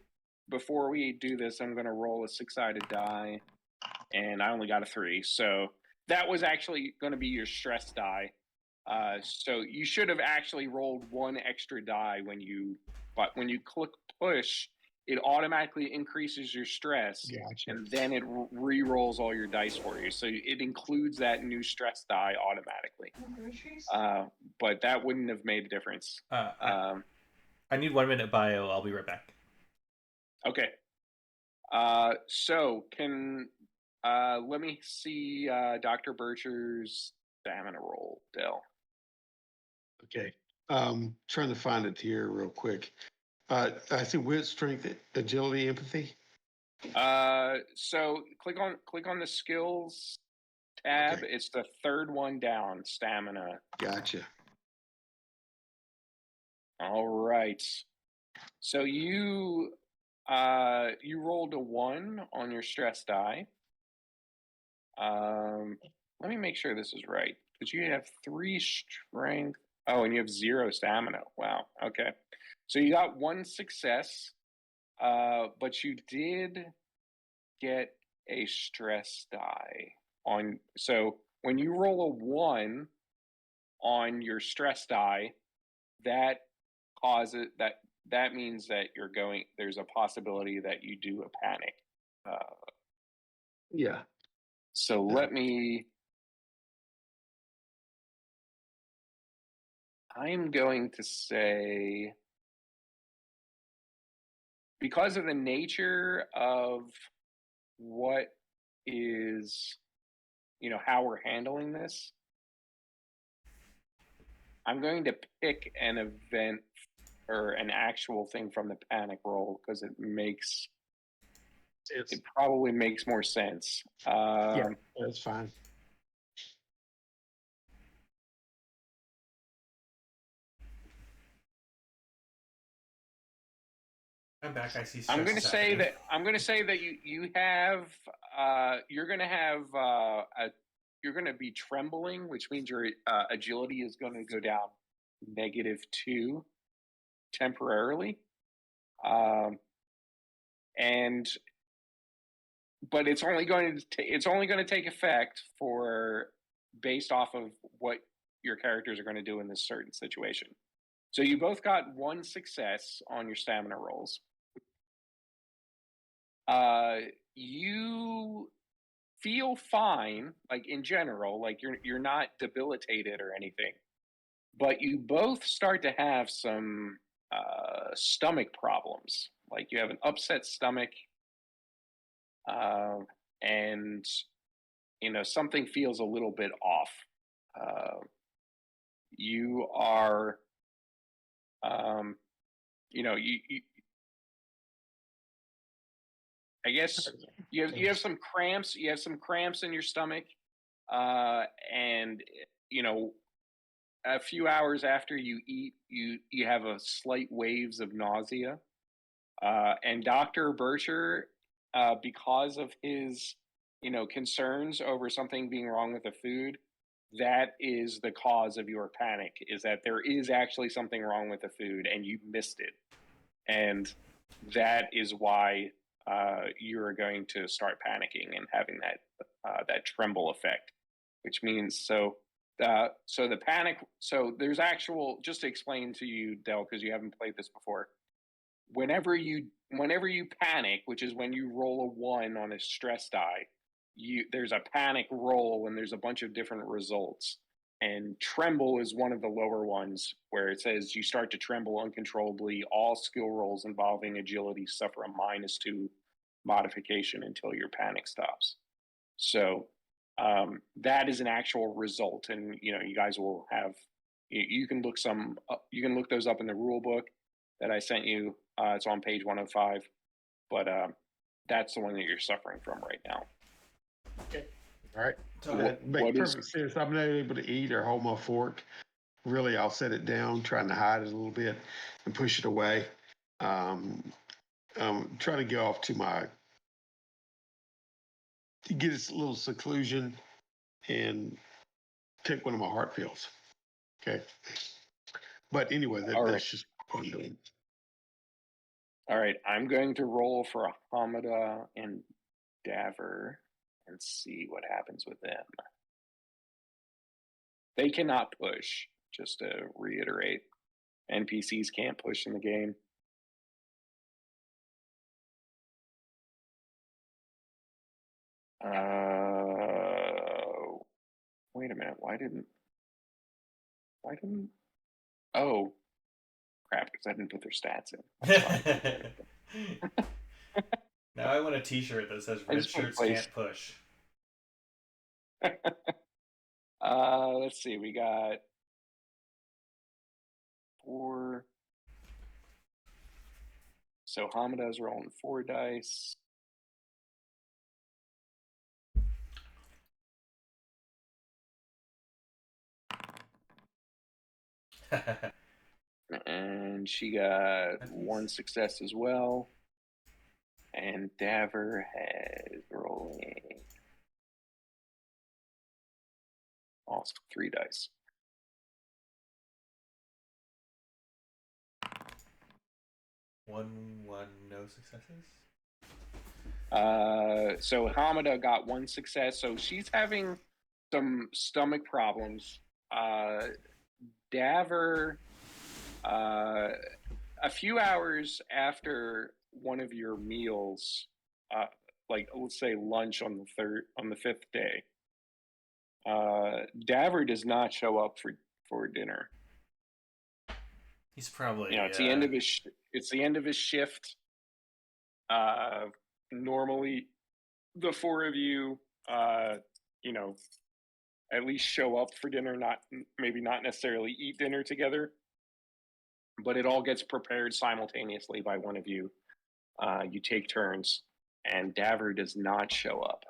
before we do this, I'm going to roll a six-sided die, and I only got a 3. So that was actually going to be your stress die. So you should have actually rolled one extra die but when you click push, it automatically increases your stress, Gotcha. and then it re-rolls all your dice for you. So it includes that new stress die automatically. But that wouldn't have made a difference. I need 1 minute bio. I'll be right back. Okay. So let me see Dr. Bircher's stamina roll, Dell. Okay. Trying to find it here real quick. I see wit, strength, agility, empathy. So click on the skills tab. Okay. It's the third one down, stamina. Gotcha. All right. So you rolled a 1 on your stress die. Let me make sure this is right, because you have 3 strength. Oh, and you have 0 stamina. Wow. Okay. So you got 1 success, but you did get a stress die on. So when you roll a 1 on your stress die, that causes that means that there's a possibility that you do a panic. Yeah. So I'm going to say, because of the nature of what is, how we're handling this, I'm going to pick an event or an actual thing from the panic roll, because it probably makes more sense. Yeah, that's fine. I'm back. I see I'm stress going to is say happening. that you have you're going to have you're going to be trembling, which means your agility is going to go down -2 temporarily, and but it's only going to take effect for based off of what your characters are going to do in this certain situation. So you both got 1 success on your stamina rolls. You feel fine, like in general, like you're not debilitated or anything, but you both start to have some stomach problems. Like you have an upset stomach, uh, and something feels a little bit off. You are, um, you I guess you have some cramps. You have some cramps in your stomach, and you know a few hours after you eat, you have a slight waves of nausea. And Doctor Bircher, because of his concerns over something being wrong with the food, that is the cause of your panic. Is that there is actually something wrong with the food and you missed it, and that is why you're going to start panicking and having that tremble effect, which means so the panic. So there's actual, just to explain to you, Dell, because you haven't played this before. whenever you panic, which is when you roll a 1 on a stress die, there's a panic roll and there's a bunch of different results. And tremble is one of the lower ones where it says you start to tremble uncontrollably. All skill rolls involving agility suffer a -2 modification until your panic stops. So that is an actual result, and you guys will have you can look you can look those up in the rule book that I sent you. It's on page 105, but that's the one that you're suffering from right now. Okay. All right. So That makes perfect sense. I'm not able to eat or hold my fork. Really, I'll set it down, trying to hide it a little bit and push it away. Try to get off to get this little seclusion and take one of my heart pills. Okay. But anyway, that's just what I'm doing. All right, I'm going to roll for Hamada and Daver and see what happens with them. They cannot push, just to reiterate. NPCs can't push in the game. Wait a minute. Why didn't? Oh, crap! Because I didn't put their stats in. Now I want a T-shirt that says "Red shirts can't push." Let's see. We got 4. So Hamada's rolling 4 dice. And she got 1 success as well. And Daver has rolling also 3 dice. One, no successes. So Hamada got 1 success, so she's having some stomach problems. Daver, a few hours after one of your meals, like let's say lunch on the 5th day, Daver does not show up for dinner. He's probably it's the end of his it's the end of his shift. Normally, the 4 of you, at least show up for dinner, maybe not necessarily eat dinner together, but it all gets prepared simultaneously by one of you. You take turns, and Daver does not show up.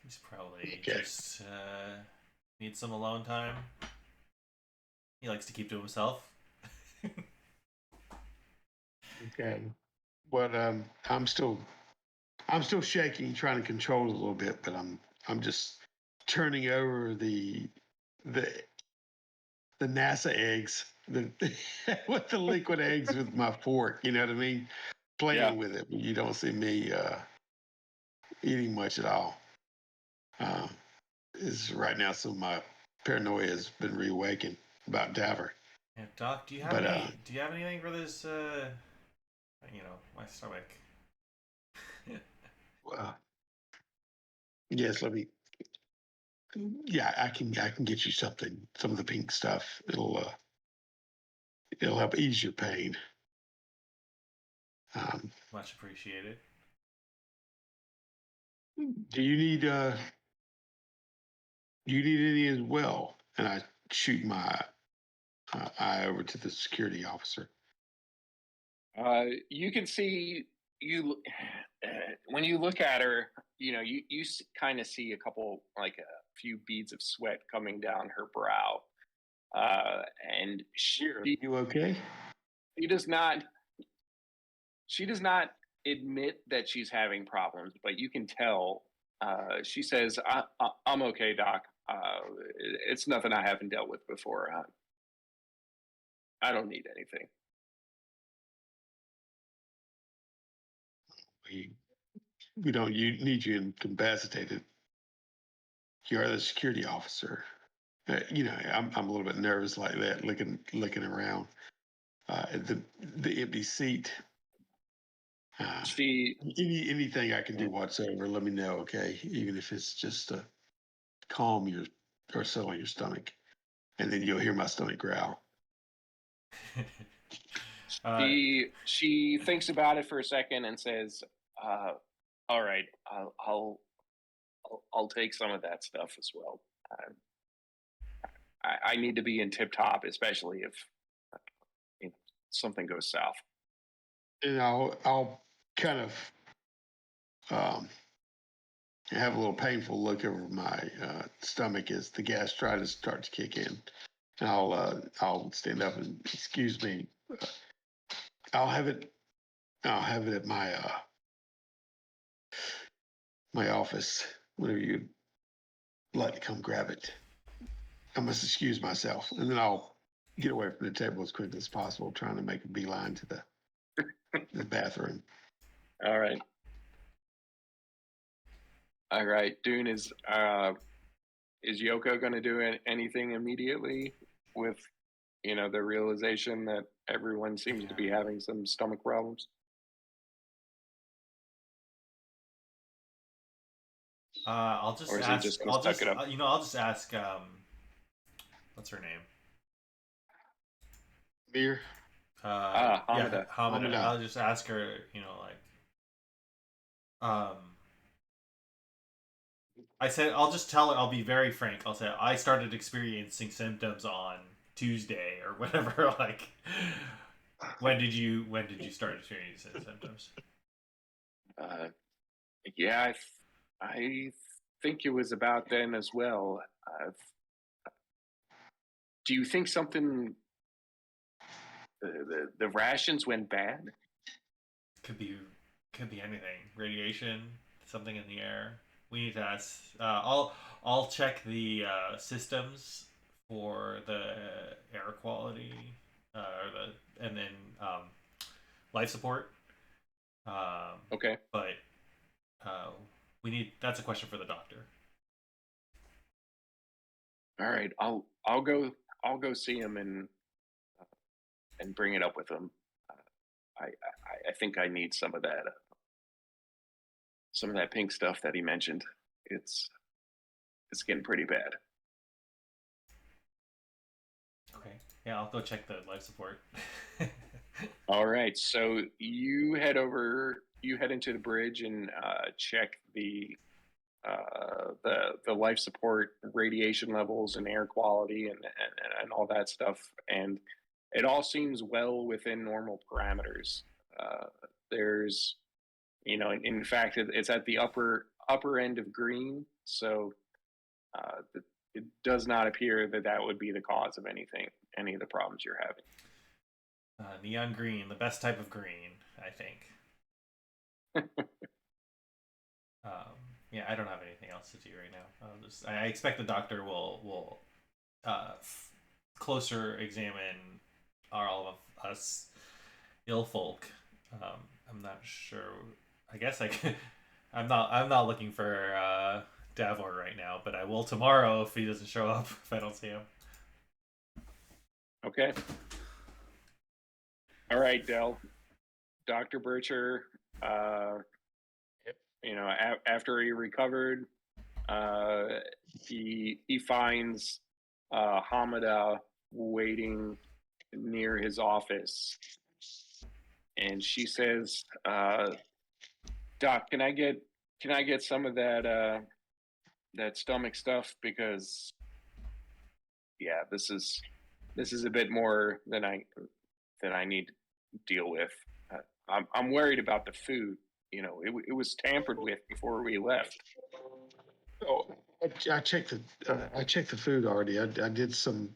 He's probably just needs some alone time. He likes to keep to himself. Okay. But I'm still shaking, trying to control it a little bit, but I'm just turning over the NASA eggs, with the liquid eggs with my fork, you know what I mean? Playing with it. You don't see me eating much at all. Right now some of my paranoia has been reawakened about Daver. Yeah, Doc, do you have anything for this my stomach? Well, yes, I can get you something, some of the pink stuff. It'll help ease your pain. Much appreciated. Do you need any as well? And I shoot my eye over to the security officer. You can see when you look at her, you kind of see a couple, like a few beads of sweat coming down her brow, and you okay? She does not admit that she's having problems, but you can tell. She says, "I'm okay, Doc. It's nothing I haven't dealt with before. I don't need anything." We don't need you incapacitated. You're the security officer. I'm a little bit nervous like that, looking around. the empty seat. She Anything I can do whatsoever, let me know, okay? Even if it's just to calm your or settle your stomach, and then you'll hear my stomach growl. she thinks about it for a second and says, "All right, I'll take some of that stuff as well. I need to be in tip top, especially if you know, something goes south." And I'll kind of have a little painful look over my stomach as the gastritis starts to kick in. And I'll stand up and excuse me. I'll have it. I'll have it at my office whenever you'd like to come grab it. I must excuse myself, and then I'll get away from the table as quickly as possible, trying to make a beeline to the bathroom. All right. All right. Doon, is Yoko going to do anything immediately with the realization that everyone seems to be having some stomach problems? I'll just Or is he ask. just gonna I'll suck just it up? I'll just ask. What's her name? Beer. Yeah, Hamida. Hamida. I'll just ask her. I said I'll just tell her. I'll be very frank. I'll say I started experiencing symptoms on Tuesday or whatever. Like, when did you start experiencing symptoms? Yeah, I think it was about then as well. Do you think something the rations went bad? Could be anything. Radiation, something in the air. We need to ask. I'll check the systems for the air quality, and then life support. Okay. But we need. That's a question for the doctor. All right. I'll go see him and bring it up with him. I think I need some of that pink stuff that he mentioned. It's getting pretty bad. Okay. Yeah, I'll go check the life support. All right. So you head into the bridge and check the life support radiation levels and air quality and all that stuff, and it all seems well within normal parameters. There's in fact it's at the upper end of green, so it does not appear that would be the cause of any of the problems you're having. Neon green, the best type of green, I think. Yeah, I don't have anything else to do right now. I expect the doctor will closer examine all of us ill folk. I'm not sure. I guess I'm not looking for Davor right now, but I will tomorrow if he doesn't show up. If I don't see him. Okay. All right, Dell. Dr. Bircher, after he recovered, he finds Hamida waiting near his office, and she says, "Doc, can I get some of that stomach stuff, because yeah, this is a bit more than I need to deal with. I'm worried about the food. It was tampered with before we left." Oh, I checked the food already. I did some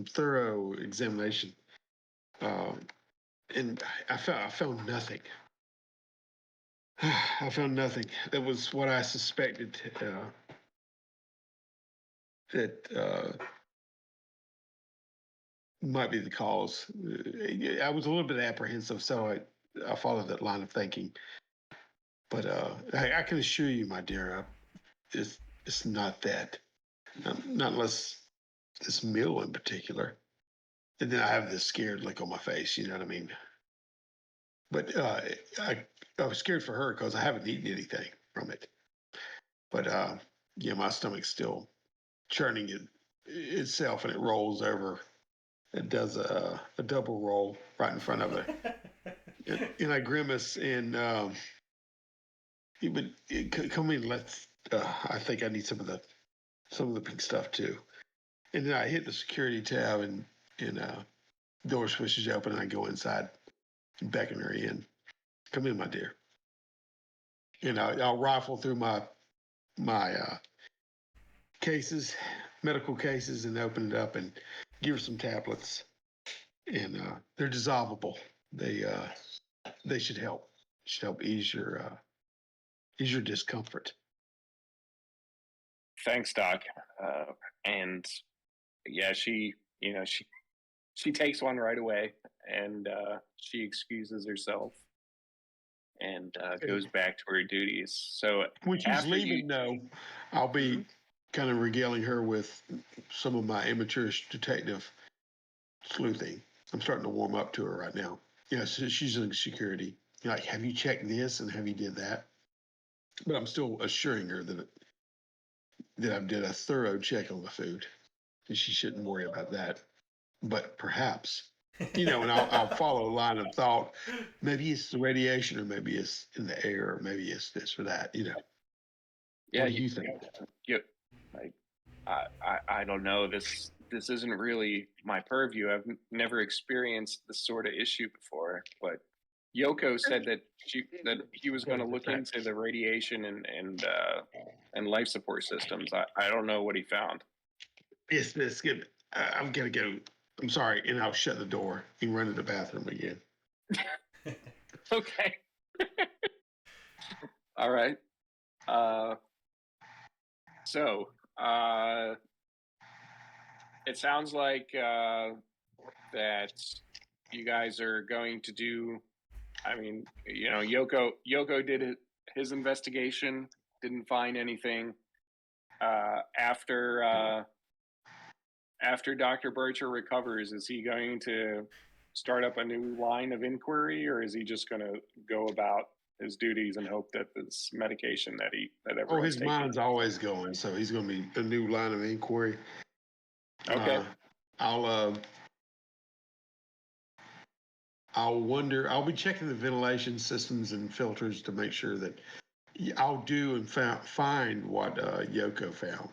thorough examination, and I found nothing. I found nothing. That was what I suspected. That might be the cause. I was a little bit apprehensive, so I followed that line of thinking. But I can assure you, my dear, it's not that. Not unless this meal in particular. and then I have this scared look on my face. You know what I mean? But I was scared for her because I haven't eaten anything from it. But yeah, my stomach's still churning itself, and it rolls over. It does a double roll right in front of her, and I grimace and but come in. Let's. I think I need some of the pink stuff too. And then I hit the security tab and door switches open and I go inside and beckon her in. Come in, my dear. And I'll rifle through my cases, medical cases, and open it up and give her some tablets. And they're dissolvable. They should help. Should help ease your discomfort. Thanks, Doc. And yeah, she takes one right away, and she excuses herself and goes back to her duties. So When she's after you, leaving, though, I'll be kind of regaling her with some of my amateurish detective sleuthing. I'm starting to warm up to her right now. Yeah, so she's in security. Like, have you checked this and have you did that? But I'm still assuring her that I did a thorough check on the food, and she shouldn't worry about that. But perhaps, and I'll follow a line of thought. Maybe it's the radiation, or maybe it's in the air, or maybe it's this or that. yeah, What do you think? you, like, I don't know. This isn't really my purview. I've never experienced this sort of issue before. But Yoko said that he was going to look into the radiation and life support systems. I don't know what he found. Yes, this. I'm gonna go. I'm sorry, and I'll shut the door and run to the bathroom again. Okay. All right. So it sounds like that you guys are going to do. I mean, Yoko did his investigation, didn't find anything. After Dr. Bircher recovers, is he going to start up a new line of inquiry, or is he just going to go about his duties and hope that this medication that everyone's His taking? mind's always going, so he's going to be a new line of inquiry. Okay. I'll wonder. I'll be checking the ventilation systems and filters to make sure that I'll do and find what Yoko found.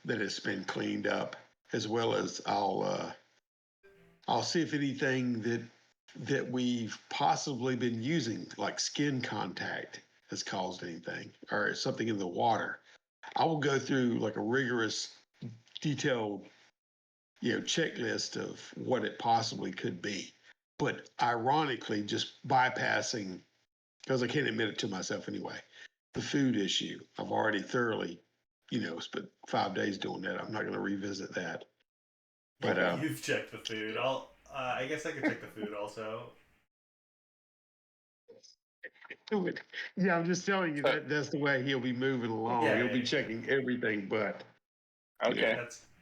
That it's been cleaned up, as well as I'll see if anything that we've possibly been using, like skin contact, has caused anything, or something in the water. I will go through like a rigorous, detailed, checklist of what it possibly could be. But ironically, just bypassing, because I can't admit it to myself anyway, the food issue. I've already thoroughly, spent 5 days doing that. I'm not going to revisit that. But you've checked the food. I guess I could check the food also. Yeah, I'm just telling you that's the way he'll be moving along. Yeah, He'll be checking everything, but okay,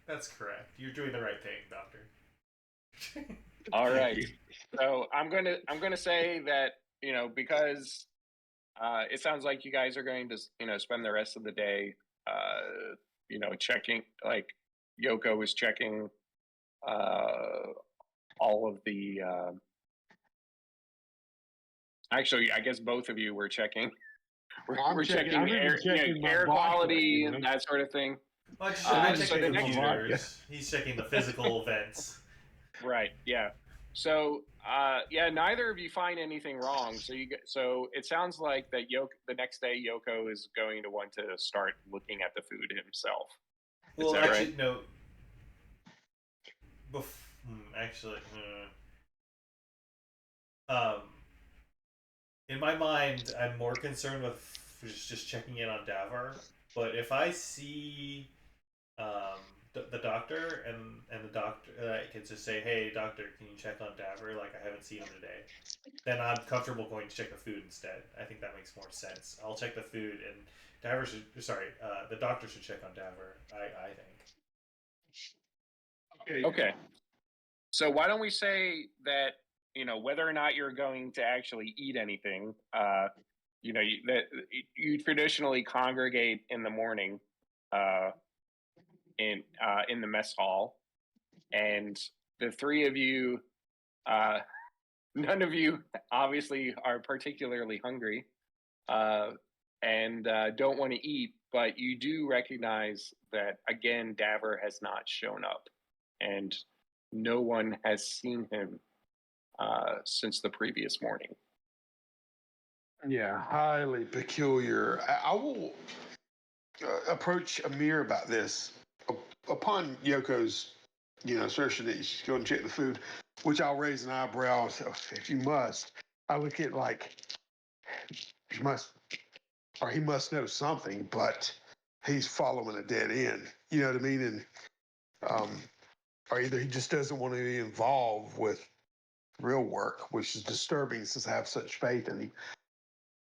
that's correct. You're doing the right thing, Doctor. all right. So I'm gonna say that because it sounds like you guys are going to spend the rest of the day checking, like Yoko was checking all of the actually I guess both of you were checking we're checking air quality and that sort of thing. So the computers. He's checking the physical vents. Right, yeah. So yeah, neither of you find anything wrong. So it sounds like that the next day Yoko is going to want to start looking at the food himself. Well, actually, right? No. Actually, in my mind, I'm more concerned with just checking in on Davar. But if I see the doctor and the doctor I can just say, hey doctor, can you check on Davar, like I haven't seen him today, then I'm comfortable going to check the food instead. I think that makes more sense. I'll check the food, and the doctor should check on Davar, I think. Okay, So why don't we say that, whether or not you're going to actually eat anything, that you traditionally congregate in the morning, uh, in the mess hall, and the three of you, uh, none of you obviously are particularly hungry, uh, and don't want to eat, but you do recognize that again, Daver has not shown up, and no one has seen him since the previous morning. Yeah, highly peculiar. I will approach Amir about this upon Yoko's, assertion that she's going to check the food, which I'll raise an eyebrow. So if you must, I look at like you must, or he must know something, but he's following a dead end. You know what I mean? And um, or either he just doesn't want to be involved with real work, which is disturbing since I have such faith in him.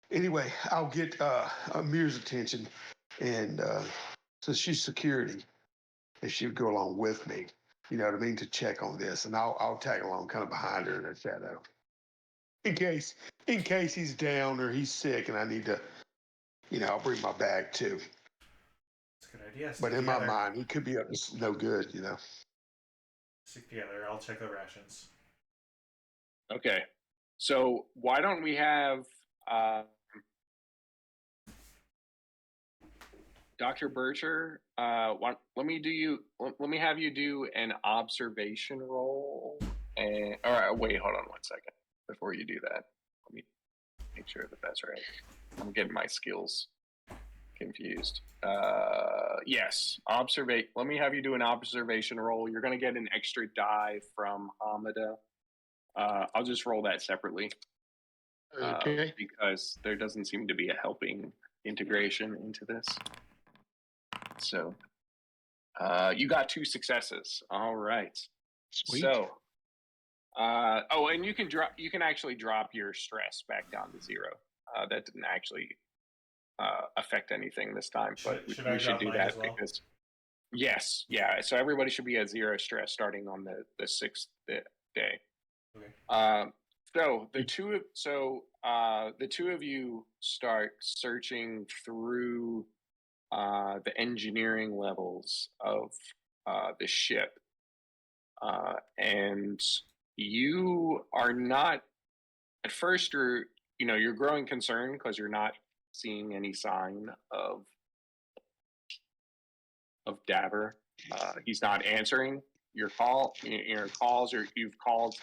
Anyway, I'll get Amir's attention, and since she's security, if she would go along with me, you know what I mean, to check on this, and I'll tag along kind of behind her in the shadow, in case he's down or he's sick, and I need to, I'll bring my bag too. That's a good idea. But in my mind, he could be up to no good, Stick together. I'll check the rations. Okay, so why don't we have Dr. Bircher? Let me have you do an observation roll. And all right, wait, hold on 1 second before you do that. Let me make sure that that's right. I'm getting my skills confused. Yes, let me have you do an observation roll. You're going to get an extra die from Hamida. I'll just roll that separately. Okay. Because there doesn't seem to be a helping integration into this. So you got 2 successes. All right. Sweet. So and you can actually drop your stress back down to 0. That didn't actually affect anything this time, but we should do that well? Because yes, yeah. So everybody should be at 0 stress starting on the 6th day. Okay. So the two of you start searching through the engineering levels of the ship, and you are not at first. You're growing concerned because you're not seeing any sign of Daver. He's not answering your calls, or you've called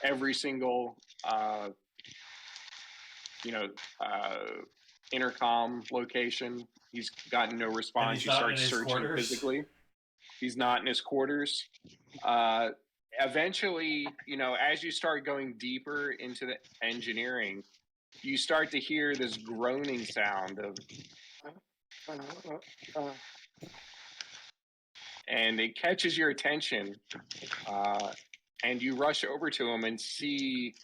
every single intercom location. He's gotten no response. You start searching physically. He's not in his quarters. Eventually, as you start going deeper into the engineering, you start to hear this groaning sound of and it catches your attention, and you rush over to him and see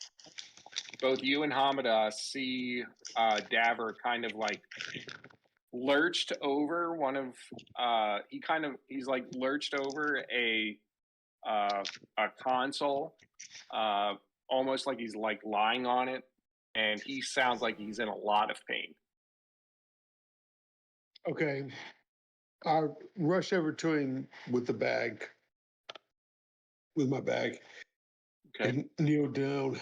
both you and Hamida see Daver kind of like lurched over one of he's like lurched over a console, almost like he's like lying on it, and he sounds like he's in a lot of pain. Okay. I rush over to him with my bag, okay, and kneel down,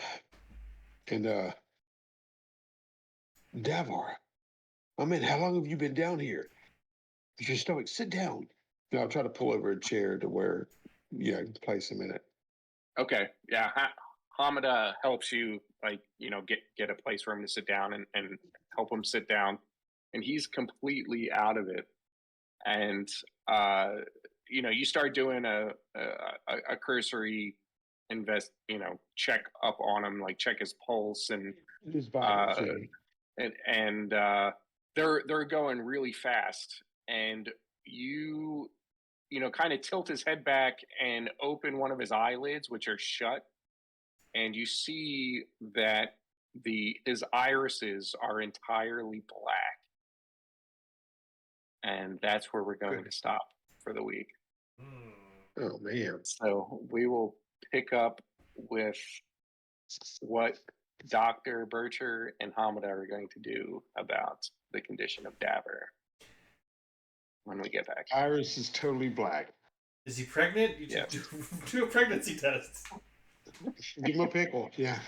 and Davar, I mean, how long have you been down here? Is your stomach? Sit down. And I'll try to pull over a chair to where, place him in it. Okay, yeah. Hamida helps you, get a place for him to sit down and help him sit down, and he's completely out of it. And you start doing a cursory check up on him, like check his pulse and his vitals, and they're going really fast, and you kind of tilt his head back and open one of his eyelids, which are shut, and you see that his irises are entirely black. And that's where we're going to stop for the week. Oh, man. So we will pick up with what Dr. Bircher and Hamada are going to do about the condition of Dabber when we get back. Iris is totally black. Is he pregnant? You Yes. do a pregnancy test. Give him a pickle. Yeah.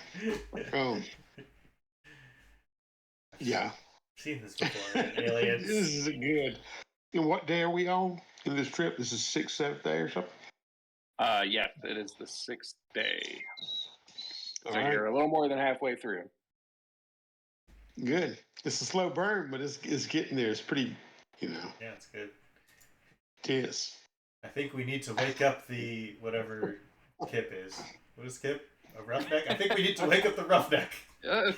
Oh. Yeah. I've seen this before in Aliens. This is good. And what day are we on in this trip? This is 6th, 7th day or something? Yes, it is the 6th day. So All right. you're a little more than halfway through. Good. It's a slow burn, but it's getting there. It's pretty, Yeah, it's good. tense. I think we need to wake up the whatever Kip is. What is Kip? A roughneck? I think we need to wake up the roughneck. Rough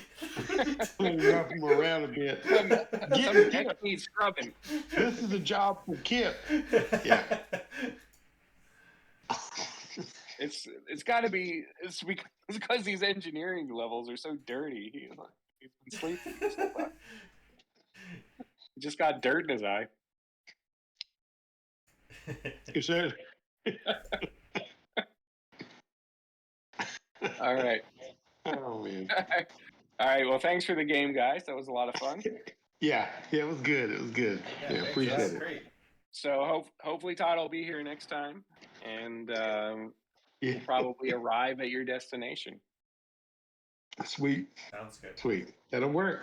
him around a bit. Some neck needs scrubbing. This is a job for Kip. Yeah. It's got to be. It's because these engineering levels are so dirty. He's been sleeping. He just got dirt in his eye. Is that? All right. Oh man. All right. Well, thanks for the game, guys. That was a lot of fun. Yeah, it was good. It was good. Yeah, appreciate That's it. great. So hopefully Todd will be here next time, and Yeah. we'll probably arrive at your destination. Sweet. Sounds good. Sweet. That'll work.